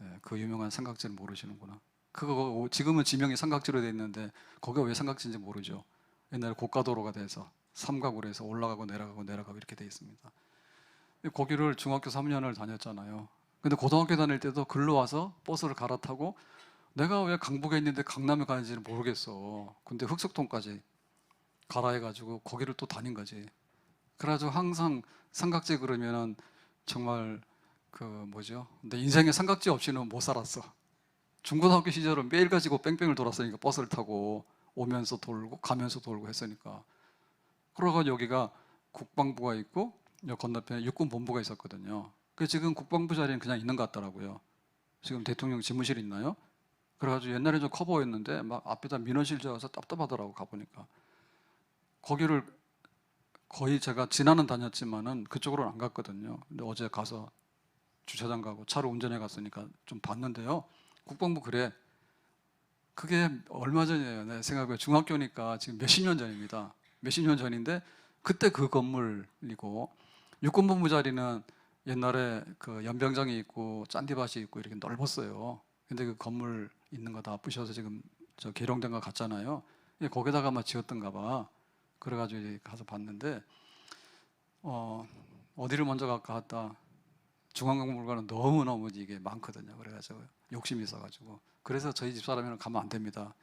예, 그 유명한 삼각지를 모르시는구나. 그거 지금은 지명이 삼각지로 돼 있는데 거기가 왜 삼각지인지 모르죠. 옛날에 고가도로가 돼서 삼각으로 해서 올라가고 내려가고 내려가고 이렇게 돼 있습니다. 거기를 중학교 3년을 다녔잖아요. 근데 고등학교 다닐 때도 글로 와서 버스를 갈아타고 내가 왜 강북에 있는데 강남에 가는지를 모르겠어. 근데 흑석동까지 가라 해가지고 거기를 또 다닌 거지. 그래가지고 항상 삼각지 그러면은 정말 그 뭐죠? 내 인생에 삼각지 없이는 못 살았어. 중고등학교 시절은 매일 가지고 뺑뺑을 돌았으니까 버스를 타고 오면서 돌고 가면서 돌고 했으니까. 그러고 여기가 국방부가 있고 여 건너편에 육군본부가 있었거든요. 그 지금 국방부 자리는 그냥 있는 것 같더라고요. 지금 대통령 집무실 있나요? 그래가지고 옛날에 좀 커 보였는데 막 앞에다 민원실 지어서 답답하더라고 가보니까. 거기를 거의 제가 지나는 다녔지만은 그쪽으로는 안 갔거든요. 근데 어제 가서 주차장 가고 차로 운전해 갔으니까 좀 봤는데요. 국방부 그래. 그게 얼마 전이에요. 내 생각에 중학교니까 지금 몇십 년 전입니다. 몇십 년 전인데 그때 그 건물이고 육군본부 자리는 옛날에 그 연병장이 있고 짠디밭이 있고 이렇게 넓었어요. 근데 그 건물 있는 거 다 부셔서 지금 저 계룡된 거 같잖아요. 거기다가 막 지었던가 봐. 그래가지고 이제 가서 봤는데 어디를 먼저 갈까 하다 중앙박물관은 너무너무 이게 많거든요. 그래가지고 욕심이 있어가지고 그래서 저희 집 사람이랑 가면 안 됩니다.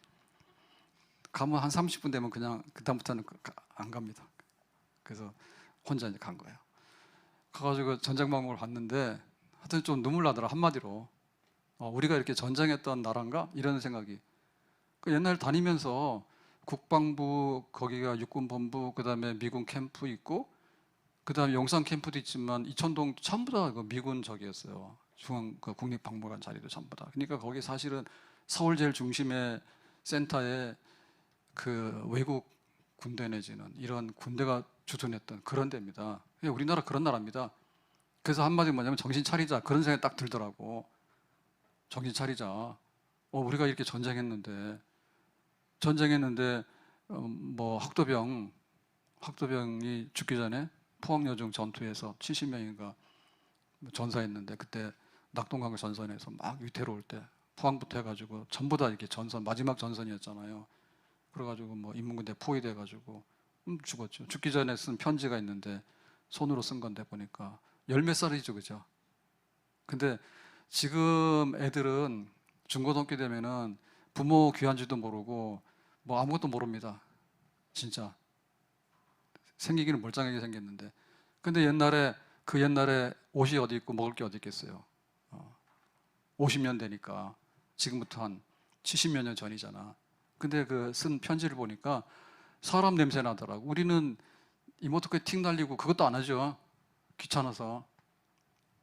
가면 한 30분 되면 그냥 그다음부터는 안 갑니다. 그래서 혼자 이제 간 거예요. 가가지고 전쟁박물을 봤는데 하여튼 좀 눈물 나더라. 한마디로 우리가 이렇게 전쟁했던 나라인가 이런 생각이. 그 옛날 다니면서 국방부 거기가 육군본부 그다음에 미군 캠프 있고 그다음에 용산 캠프도 있지만 이천동 전부 다 미군 적이었어요. 중앙 그 국립박물관 자리도 전부 다. 그러니까 거기 사실은 서울 제일 중심의 센터에 그 외국 군대 내지는 이런 군대가 주둔했던 그런 데입니다. 우리나라 그런 나라입니다. 그래서 한마디 뭐냐면 정신 차리자 그런 생각이 딱 들더라고. 정신 차리자. 우리가 이렇게 전쟁했는데 뭐 학도병이 죽기 전에 포항여중 전투에서 70명인가 전사했는데 그때 낙동강 전선에서 막 위태로울 때 포항부터 해가지고 전부 다 이렇게 전선 마지막 전선이었잖아요. 그래가지고 뭐 인문군대 포위돼가지고 죽었죠. 죽기 전에 쓴 편지가 있는데 손으로 쓴 건데 보니까 열 몇 살이죠, 그죠? 근데 지금 애들은 중고등학교 되면은 부모 귀한지도 모르고 뭐 아무것도 모릅니다. 진짜 생기기는 멀쩡하게 생겼는데. 근데 그 옛날에 옷이 어디 있고 먹을 게 어디 있겠어요. 50년 되니까 지금부터 한 70여 년 전이잖아. 근데 그 쓴 편지를 보니까 사람 냄새 나더라고. 우리는 이모티콘 틱 날리고 그것도 안 하죠. 귀찮아서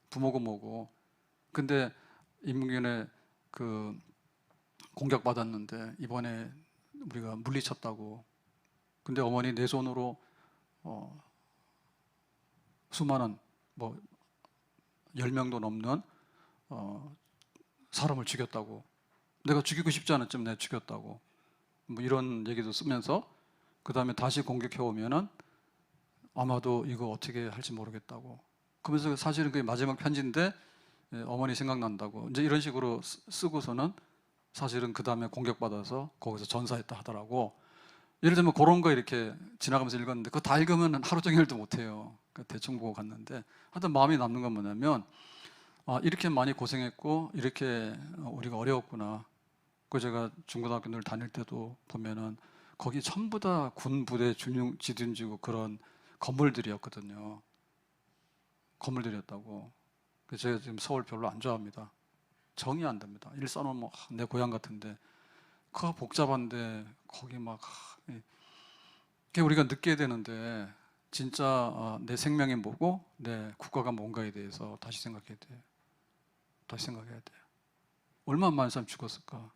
부모고 뭐고. 근데 인문균에 그 공격받았는데 이번에 우리가 물리쳤다고. 근데 어머니 내 손으로 수많은 뭐 10명도 넘는 사람을 죽였다고. 내가 죽이고 싶지 않았지만 내가 죽였다고. 뭐 이런 얘기도 쓰면서 그 다음에 다시 공격해 오면은 아마도 이거 어떻게 할지 모르겠다고. 그러면서 사실은 그게 마지막 편지인데 어머니 생각난다고. 이제 이런 식으로 쓰고서는 사실은 그 다음에 공격받아서 거기서 전사했다 하더라고. 예를 들면 그런 거 이렇게 지나가면서 읽었는데 그거 다 읽으면 하루 종일도 못해요. 그러니까 대충 보고 갔는데 하여튼 마음에 남는 건 뭐냐면 이렇게 많이 고생했고 이렇게 우리가 어려웠구나. 그 제가 중고등학교 늘 다닐 때도 보면은 거기 전부 다 군 부대 지둔지고 그런 건물들이었거든요. 건물들이었다고. 그래서 제가 지금 서울 별로 안 좋아합니다. 정이 안 됩니다. 일산은 뭐 내 고향 같은데 그거 복잡한데 거기 막 그게 우리가 느껴야 되는데 진짜 내 생명이 뭐고 내 국가가 뭔가에 대해서 다시 생각해야 돼. 다시 생각해야 돼. 얼마나 많은 사람이 죽었을까.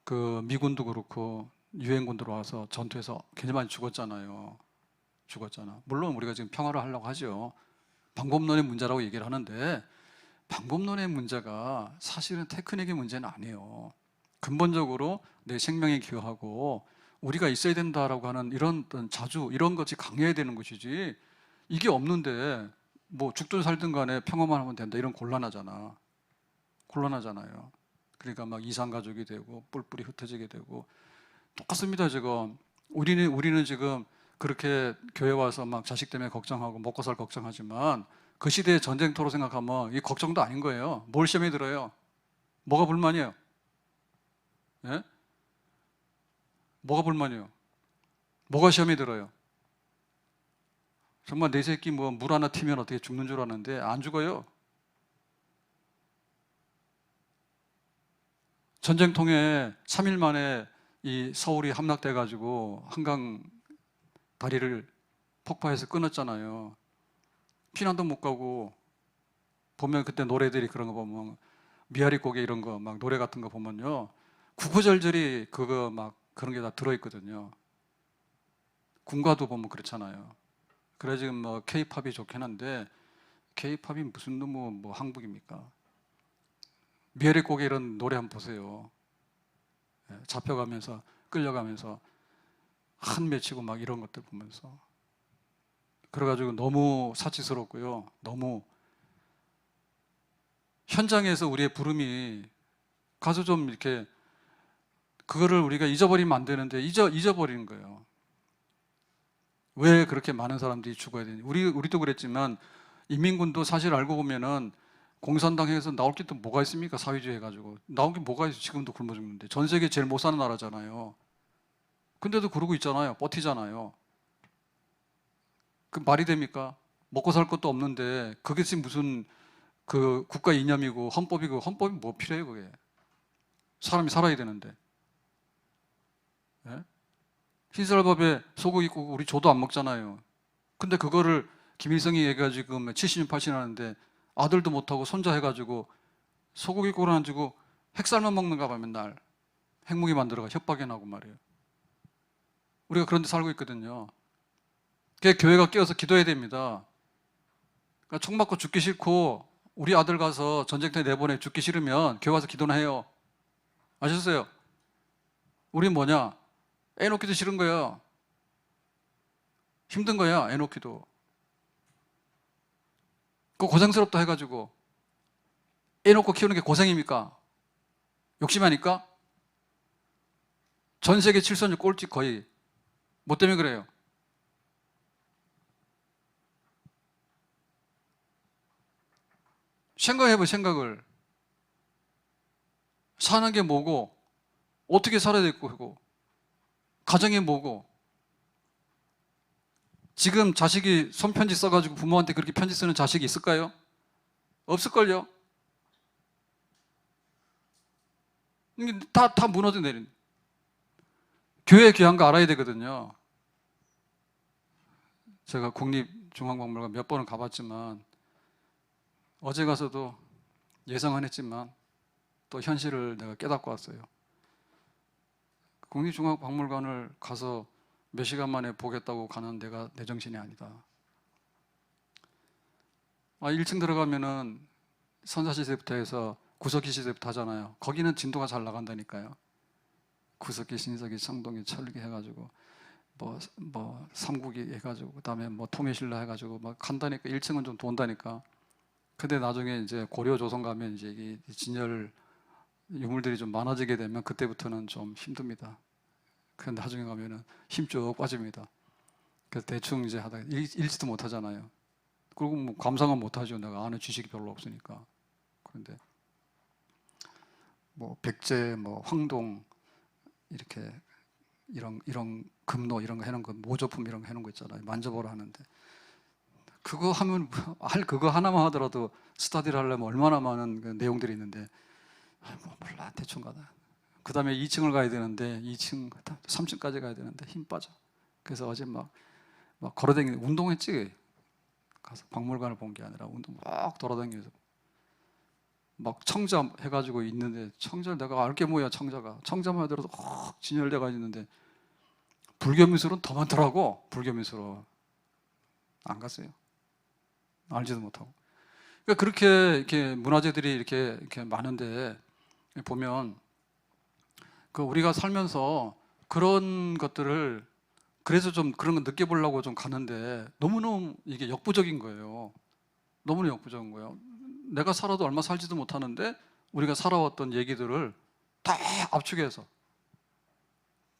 그 미군도 그렇고 유엔군 들어와서 전투에서 굉장히 많이 죽었잖아요. 죽었잖아. 물론 우리가 지금 평화를 하려고 하죠. 방법론의 문제라고 얘기를 하는데 방법론의 문제가 사실은 테크닉의 문제는 아니에요. 근본적으로 내 생명이 귀하고 우리가 있어야 된다라고 하는 이런 어떤 자주 이런 것이 강해야 되는 것이지, 이게 없는데 뭐 죽든 살든 간에 평화만 하면 된다 이런 곤란하잖아요. 그러니까 막 이산가족이 되고 뿔뿔이 흩어지게 되고 똑같습니다. 지금 우리는 지금 그렇게 교회 와서 막 자식 때문에 걱정하고 먹고 살 걱정하지만, 그 시대의 전쟁터로 생각하면 이 걱정도 아닌 거예요. 뭘 시험에 들어요? 뭐가 불만이에요? 예? 뭐가 불만이에요? 뭐가 시험에 들어요? 정말 내 새끼 뭐 물 하나 튀면 어떻게 죽는 줄 아는데 안 죽어요. 전쟁통에 3일 만에 이 서울이 함락돼 가지고 한강 다리를 폭파해서 끊었잖아요. 피난도 못 가고, 보면 그때 노래들이 그런 거 보면 미아리 고개 이런 거 막 노래 같은 거 보면요, 구구절절이 그거 막 그런 게 다 들어있거든요. 군가도 보면 그렇잖아요. 그래 지금 뭐 K-팝이 좋긴 한데 K-팝이 무슨 뭐 한국입니까? 미아리 고개 이런 노래 한번 보세요. 잡혀가면서 끌려가면서 한 맺히고 막 이런 것들 보면서, 그래가지고 너무 사치스럽고요. 너무 현장에서 우리의 부름이 가서 좀 이렇게 그거를 우리가 잊어버리면 안 되는데 잊어버리는 거예요. 왜 그렇게 많은 사람들이 죽어야 되는지. 우리도 그랬지만 인민군도 사실 알고 보면은 공산당에서 나올 게 또 뭐가 있습니까? 사회주의 해가지고 나온 게 뭐가 있어? 지금도 굶어 죽는데. 전 세계 제일 못 사는 나라잖아요. 근데도 그러고 있잖아요. 버티잖아요. 그 말이 됩니까? 먹고 살 것도 없는데 그게 지금 무슨 그 국가 이념이고 헌법이고, 헌법이 뭐 필요해요 그게? 사람이 살아야 되는데. 예? 흰쌀밥에 소고기 구고 우리 조도 안 먹잖아요. 근데 그거를 김일성이 해가지고 70년 80년 하는데 아들도 못하고 손자 해가지고 소고기 구워 안 주고 핵살만 먹는가 봐. 맨날 핵무기 만들어가 협박해 나고 말이에요. 우리가 그런 데 살고 있거든요. 그게 교회가 깨어서 기도해야 됩니다. 그러니까 총 맞고 죽기 싫고 우리 아들 가서 전쟁터에 내보내 죽기 싫으면 교회 와서 기도나 해요. 아셨어요? 우린 뭐냐? 애 놓기도 싫은 거야. 힘든 거야, 애 놓기도. 그거 고생스럽다 해가지고. 애 놓고 키우는 게 고생입니까? 욕심하니까? 전 세계 칠선율 꼴찌 거의. 뭐 때문에 그래요? 생각해봐요, 생각을. 사는 게 뭐고, 어떻게 살아야 될 거고, 가정이 뭐고. 지금 자식이 손편지 써가지고 부모한테 그렇게 편지 쓰는 자식이 있을까요? 없을걸요? 다 무너져 내린. 교회 귀한 거 알아야 되거든요. 제가 국립중앙박물관 몇 번은 가봤지만, 어제 가서도 예상은 했지만 또 현실을 내가 깨닫고 왔어요. 국립중앙박물관을 가서 몇 시간 만에 보겠다고 가는 내가 내 정신이 아니다. 1층 들어가면은 선사시 대부터 해서 구석기 시대부터 하잖아요. 거기는 진도가 잘 나간다니까요. 구석기, 신석기, 창동기, 철기 해가지고 뭐 삼국이 해가지고 그다음에 뭐 통일신라 해가지고 막 간다니까. 1층은 좀 돈다니까. 근데 나중에 이제 고려 조선 가면 이제 이 진열 유물들이 좀 많아지게 되면 그때부터는 좀 힘듭니다. 그런데 나중에 가면은 힘 쭉 빠집니다. 그래서 대충 이제 하다가 읽지도 못하잖아요. 그리고 뭐 감상은 못하죠. 내가 아는 지식이 별로 없으니까. 그런데 뭐 백제, 뭐 황동 이렇게 이런 금노 이런 거 해놓은 거, 모조품 이런 거 해놓은 거 있잖아요. 만져보라 하는데 그거 하면 그거 하나만 하더라도 스터디를 하려면 얼마나 많은 그 내용들이 있는데 뭐 몰라 대충 가다. 그 다음에 2층을 가야 되는데 2층, 3층까지 가야 되는데 힘 빠져. 그래서 어제 막 걸어다니는 운동했지. 가서 박물관을 본 게 아니라 운동 막 돌아다니면서 막 청자 해가지고 있는데, 청자 내가 알게 뭐야. 청자만 하더라도 진열돼가 있는데 불교 미술은 더 많더라고. 불교 미술은 안 갔어요. 알지도 못하고. 그러니까 그렇게 이렇게 문화재들이 이렇게 많은데 보면 그 우리가 살면서 그런 것들을 그래서 좀 그런 거 느껴보려고 좀 가는데 너무너무 이게 역부족인 거예요. 너무나 역부족인 거예요. 내가 살아도 얼마 살지도 못하는데 우리가 살아왔던 얘기들을 다 압축해서,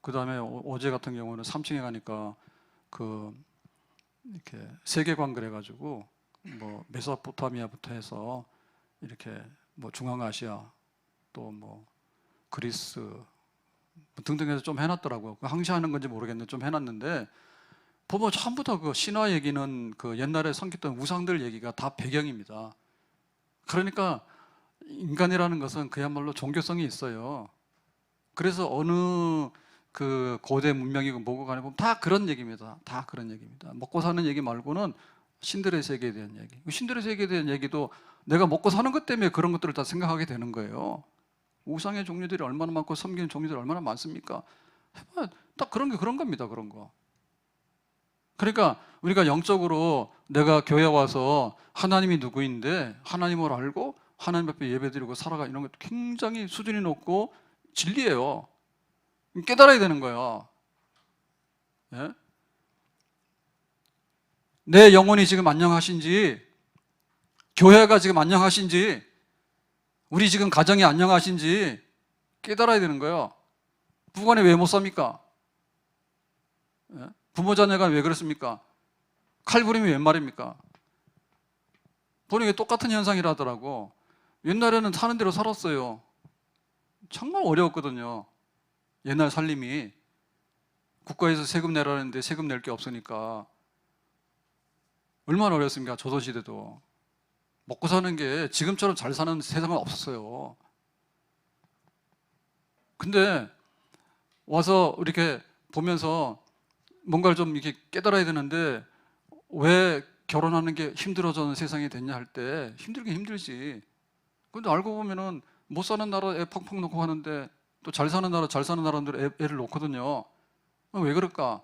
그 다음에 어제 같은 경우는 3층에 가니까 그 이렇게 세계관 그래가지고 뭐 메소포타미아부터 해서 이렇게 뭐 중앙아시아 또 뭐 그리스 등등 해서 좀 해놨더라고요. 항시하는 건지 모르겠는데 좀 해놨는데 보면 전부 다 그 신화 얘기는 그 옛날에 섬겼던 우상들 얘기가 다 배경입니다. 그러니까 인간이라는 것은 그야말로 종교성이 있어요. 그래서 어느 그 고대 문명이고 뭐고 간에 보면 다 그런 얘기입니다. 다 그런 얘기입니다. 먹고 사는 얘기 말고는 신들의 세계에 대한 얘기. 신들의 세계에 대한 얘기도 내가 먹고 사는 것 때문에 그런 것들을 다 생각하게 되는 거예요. 우상의 종류들이 얼마나 많고 섬기는 종류들이 얼마나 많습니까? 해봐야 딱 그런 게 그런 겁니다. 그런 거. 그러니까 우리가 영적으로 내가 교회 와서 하나님이 누구인데 하나님을 알고 하나님 앞에 예배드리고 살아가, 이런 것도 굉장히 수준이 높고 진리예요. 깨달아야 되는 거야. 예? 내 영혼이 지금 안녕하신지, 교회가 지금 안녕하신지, 우리 지금 가정이 안녕하신지 깨달아야 되는 거예요. 부부간에 왜 못 삽니까? 예? 부모 자녀가 왜 그렇습니까? 칼부림이 웬 말입니까? 보니까 똑같은 현상이라더라고. 옛날에는 사는 대로 살았어요. 정말 어려웠거든요. 옛날 살림이. 국가에서 세금 내라는데 세금 낼 게 없으니까 얼마나 어렵습니까? 조선시대도. 먹고 사는 게 지금처럼 잘 사는 세상은 없었어요. 근데 와서 이렇게 보면서 뭔가를 좀 이렇게 깨달아야 되는데 왜 결혼하는 게 힘들어지는 세상이 됐냐 할 때 힘들긴 힘들지. 근데 알고 보면은 못 사는 나라 애 펑펑 놓고 하는데 또 잘 사는 나라 잘 사는 나라들 애를 놓거든요. 왜 그럴까?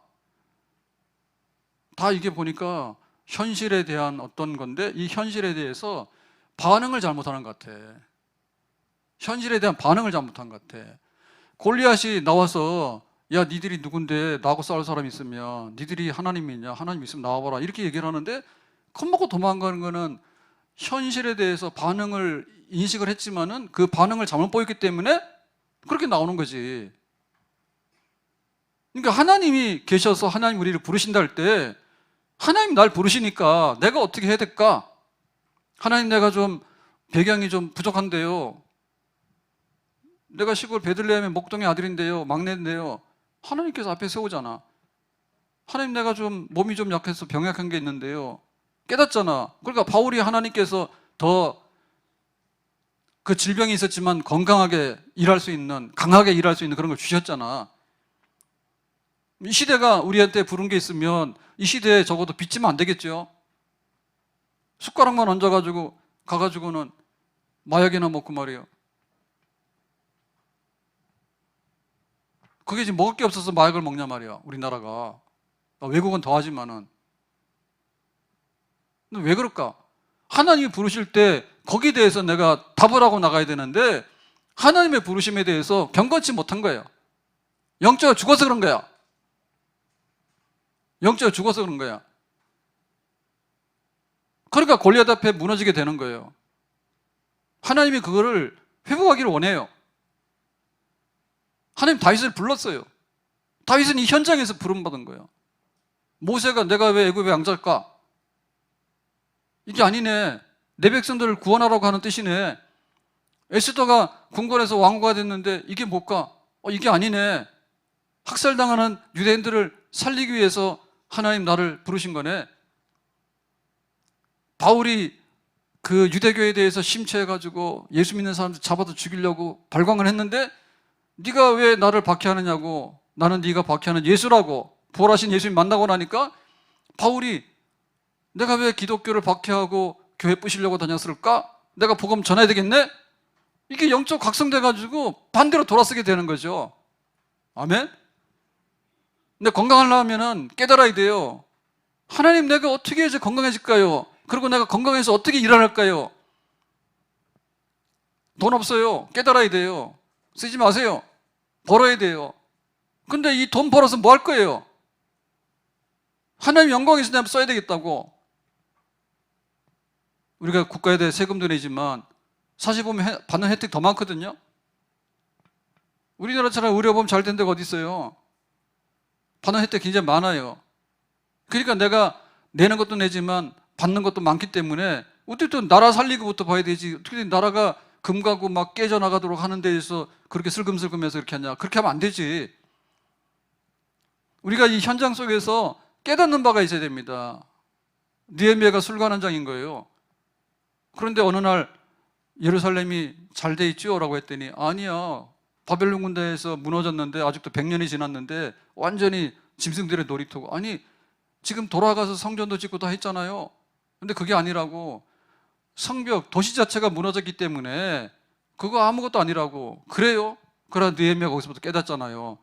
다 이게 보니까 현실에 대한 어떤 건데 이 현실에 대해서 반응을 잘못하는 것 같아. 현실에 대한 반응을 잘못한 것 같아. 골리앗이 나와서 야 니들이 누군데 나하고 싸울 사람 있으면 니들이 하나님이냐, 하나님 있으면 나와봐라 이렇게 얘기를 하는데 겁먹고 도망가는 거는 현실에 대해서 반응을 인식을 했지만은 그 반응을 잘못 보였기 때문에 그렇게 나오는 거지. 그러니까 하나님이 계셔서 하나님 우리를 부르신다 할 때 하나님 날 부르시니까 내가 어떻게 해야 될까? 하나님 내가 좀 배경이 좀 부족한데요. 내가 시골 베들레헴의 목동의 아들인데요. 막내인데요. 하나님께서 앞에 세우잖아. 하나님 내가 좀 몸이 좀 약해서 병약한 게 있는데요. 깨닫잖아. 그러니까 바울이 하나님께서 더 그 질병이 있었지만 건강하게 일할 수 있는, 강하게 일할 수 있는 그런 걸 주셨잖아. 이 시대가 우리한테 부른 게 있으면 이 시대에 적어도 빚지면 안 되겠죠. 숟가락만 얹어가지고 가가지고는 마약이나 먹고 말이에요. 그게 지금 먹을 게 없어서 마약을 먹냐 말이야. 우리나라가. 외국은 더하지만은. 근데 왜 그럴까? 하나님이 부르실 때 거기에 대해서 내가 답을 하고 나가야 되는데 하나님의 부르심에 대해서 경건치 못한 거예요. 영적으로 죽어서 그런 거야. 영적으로 죽어서 그런 거야. 그러니까 골리앗 앞에 무너지게 되는 거예요. 하나님이 그거를 회복하기를 원해요. 하나님 다윗을 불렀어요. 다윗은 이 현장에서 부름받은 거예요. 모세가 내가 왜 애굽의 왕자일까? 이게 아니네. 내 백성들을 구원하라고 하는 뜻이네. 에스더가 궁궐에서 왕후가 됐는데 이게 뭘까? 이게 아니네. 학살당하는 유대인들을 살리기 위해서 하나님 나를 부르신 거네. 바울이 그 유대교에 대해서 심취해가지고 예수 믿는 사람들 잡아서 죽이려고 발광을 했는데 네가 왜 나를 박해하느냐고, 나는 네가 박해하는 예수라고, 부활하신 예수님 만나고 나니까 바울이 내가 왜 기독교를 박해하고 교회 부시려고 다녔을까? 내가 복음 전해야 되겠네? 이게 영적 각성돼가지고 반대로 돌아서게 되는 거죠. 아멘? 근데 건강하려면 깨달아야 돼요. 하나님 내가 어떻게 해서 건강해질까요? 그리고 내가 건강해서 어떻게 일어날까요? 돈 없어요. 깨달아야 돼요. 쓰지 마세요. 벌어야 돼요. 근데 이 돈 벌어서 뭐 할 거예요? 하나님 영광이 있으면 써야 되겠다고. 우리가 국가에 대해 세금도 내지만 사실 보면 받는 혜택 더 많거든요. 우리나라처럼 의료보험 잘 된 데가 어디 있어요? 받는 혜택 굉장히 많아요. 그러니까 내가 내는 것도 내지만 받는 것도 많기 때문에 어떻게 나라 살리기부터 봐야 되지. 어떻게 나라가 금가고 막 깨져나가도록 하는 데에서 그렇게 슬금슬금해서 이렇게 하냐. 그렇게 하면 안 되지. 우리가 이 현장 속에서 깨닫는 바가 있어야 됩니다. 느헤미야가 술관원장인 거예요. 그런데 어느 날 예루살렘이 잘 돼 있죠? 라고 했더니 아니야. 바벨론 군대에서 무너졌는데 아직도 100년이 지났는데 완전히 짐승들의 놀이터고. 아니 지금 돌아가서 성전도 짓고 다 했잖아요. 근데 그게 아니라고. 성벽, 도시 자체가 무너졌기 때문에 그거 아무것도 아니라고. 그래요? 그러나 느헤미야가 거기서부터 깨닫잖아요.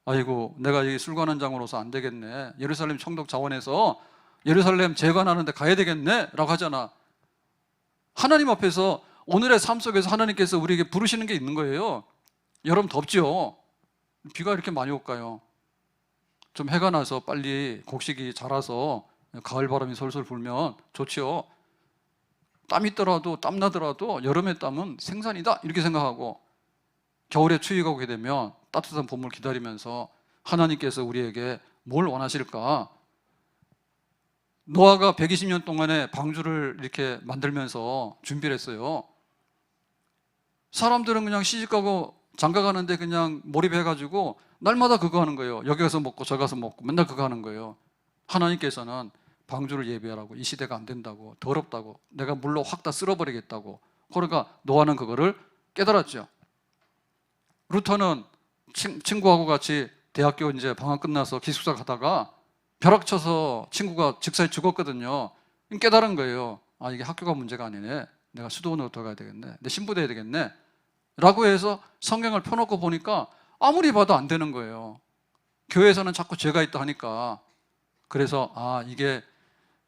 아이고 내가 이 술관원장으로서 안 되겠네. 예루살렘 총독 자원해서 예루살렘 재건하는 데 가야 되겠네 라고 하잖아. 하나님 앞에서 오늘의 삶 속에서 하나님께서 우리에게 부르시는 게 있는 거예요. 여름 덥죠? 비가 이렇게 많이 올까요? 좀 해가 나서 빨리 곡식이 자라서 가을 바람이 솔솔 불면 좋지요. 땀 있더라도 땀 나더라도 여름의 땀은 생산이다 이렇게 생각하고 겨울에 추위가 오게 되면 따뜻한 봄을 기다리면서 하나님께서 우리에게 뭘 원하실까? 노아가 120년 동안에 방주를 이렇게 만들면서 준비를 했어요. 사람들은 그냥 시집가고 장가가는데 그냥 몰입해가지고 날마다 그거 하는 거예요. 여기 가서 먹고 저기 가서 먹고 맨날 그거 하는 거예요. 하나님께서는 방주를 예배하라고. 이 시대가 안 된다고. 더럽다고. 내가 물로 확 다 쓸어버리겠다고. 그러니까 노아는 그거를 깨달았죠. 루터는 친구하고 같이 대학교 이제 방학 끝나서 기숙사 가다가 벼락쳐서 친구가 직사에 죽었거든요. 깨달은 거예요. 아 이게 학교가 문제가 아니네. 내가 수도원으로 들어가야 되겠네. 내 신부돼야 되겠네. 라고 해서 성경을 펴놓고 보니까 아무리 봐도 안 되는 거예요. 교회에서는 자꾸 죄가 있다 하니까. 그래서 아 이게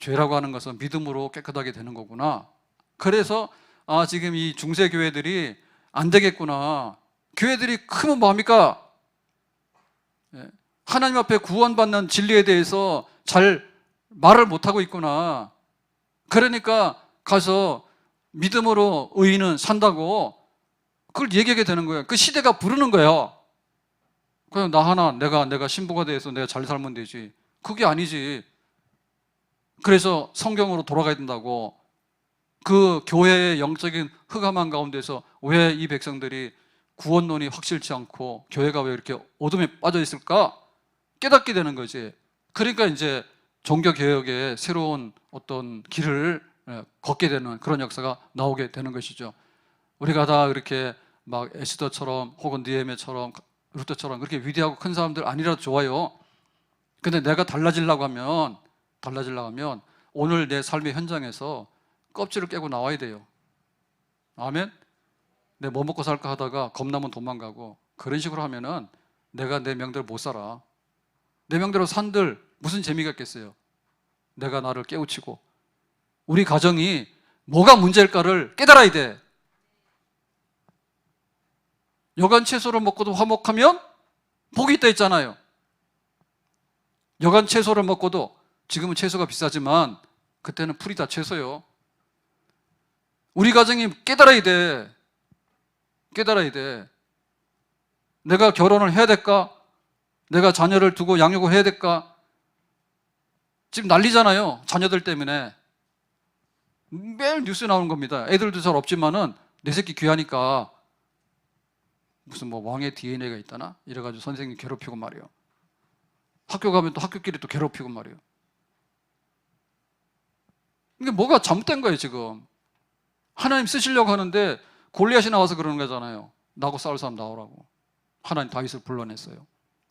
죄라고 하는 것은 믿음으로 깨끗하게 되는 거구나. 그래서 아 지금 이 중세 교회들이 안 되겠구나. 교회들이 크면 뭐합니까? 하나님 앞에 구원받는 진리에 대해서 잘 말을 못하고 있구나. 그러니까 가서 믿음으로 의인은 산다고 그걸 얘기하게 되는 거예요. 그 시대가 부르는 거예요. 그냥 나 하나 내가 신부가 돼서 내가 잘 살면 되지. 그게 아니지. 그래서 성경으로 돌아가야 된다고. 그 교회의 영적인 흑암한 가운데서 왜 이 백성들이 구원론이 확실치 않고 교회가 왜 이렇게 어둠에 빠져 있을까? 깨닫게 되는 거지. 그러니까 이제 종교개혁의 새로운 어떤 길을 걷게 되는 그런 역사가 나오게 되는 것이죠. 우리가 다 그렇게 막 에스더처럼 혹은 느헤미야처럼 루터처럼 그렇게 위대하고 큰 사람들 아니라도 좋아요. 근데 내가 달라지려고 하면 오늘 내 삶의 현장에서 껍질을 깨고 나와야 돼요. 아멘? 내 뭐 먹고 살까 하다가 겁나면 도망가고 그런 식으로 하면은 내가 내 명대로 못 살아. 내 명대로 산들 무슨 재미가 있겠어요? 내가 나를 깨우치고 우리 가정이 뭐가 문제일까를 깨달아야 돼. 여간 채소를 먹고도 화목하면 복이 있다 했잖아요. 여간 채소를 먹고도 지금은 채소가 비싸지만 그때는 풀이 다 채소요. 우리 가정이 깨달아야 돼. 깨달아야 돼. 내가 결혼을 해야 될까? 내가 자녀를 두고 양육을 해야 될까? 지금 난리잖아요. 자녀들 때문에. 매일 뉴스에 나오는 겁니다. 애들도 잘 없지만은 내 새끼 귀하니까 무슨 뭐 왕의 DNA가 있다나? 이래가지고 선생님 괴롭히고 말이에요. 학교 가면 또 학교끼리 또 괴롭히고 말이에요. 이게 뭐가 잘못된 거예요 지금. 하나님 쓰시려고 하는데 골리앗이 나와서 그러는 거잖아요. 나하고 싸울 사람 나오라고. 하나님 다윗을 불러냈어요.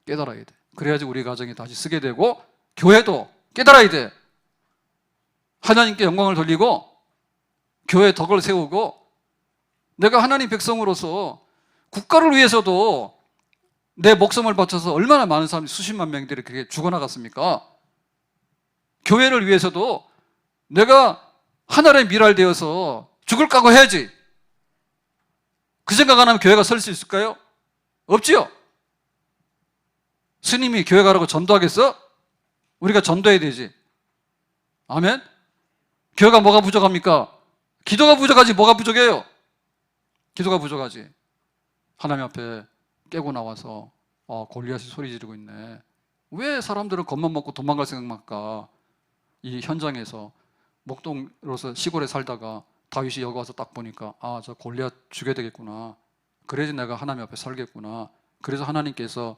깨달아야 돼. 그래야지 우리 가정이 다시 쓰게 되고 교회도 깨달아야 돼. 하나님께 영광을 돌리고 교회의 덕을 세우고 내가 하나님 백성으로서 국가를 위해서도 내 목숨을 바쳐서 얼마나 많은 사람이 수십만 명들이 그렇게 죽어나갔습니까? 교회를 위해서도 내가 하나님의 미랄 되어서 죽을 각오 해야지. 그 생각 안 하면 교회가 설 수 있을까요? 없지요. 스님이 교회 가라고 전도하겠어? 우리가 전도해야 되지. 아멘? 교회가 뭐가 부족합니까? 기도가 부족하지 뭐가 부족해요? 기도가 부족하지. 하나님 앞에 깨고 나와서 골리앗이 소리 지르고 있네. 왜 사람들은 겁만 먹고 도망갈 생각만 할까? 이 현장에서 목동으로서 시골에 살다가 다윗이 여기 와서 딱 보니까 저 골리앗 죽여야 되겠구나. 그래야지 내가 하나님 앞에 살겠구나. 그래서 하나님께서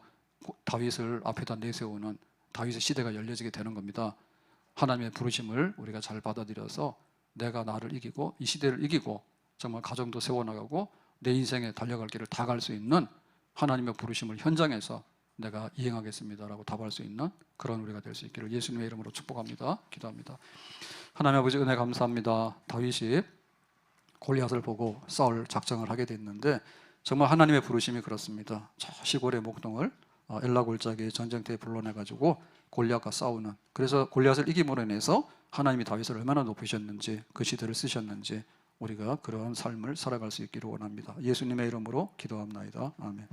다윗을 앞에다 내세우는 다윗의 시대가 열려지게 되는 겁니다. 하나님의 부르심을 우리가 잘 받아들여서 내가 나를 이기고 이 시대를 이기고 정말 가정도 세워나가고 내 인생에 달려갈 길을 다 갈 수 있는 하나님의 부르심을 현장에서 내가 이행하겠습니다라고 답할 수 있는 그런 우리가 될 수 있기를 예수님의 이름으로 축복합니다. 기도합니다. 하나님 아버지 은혜 감사합니다. 다윗이 골리앗을 보고 싸울 작정을 하게 됐는데 정말 하나님의 부르심이 그렇습니다. 저 시골의 목동을 엘라 골짜기 전쟁터에 불러내가지고 골리앗과 싸우는, 그래서 골리앗을 이김으로 인해서 하나님이 다윗을 얼마나 높이셨는지 그 시대를 쓰셨는지 우리가 그런 삶을 살아갈 수 있기를 원합니다. 예수님의 이름으로 기도합나이다. 아멘.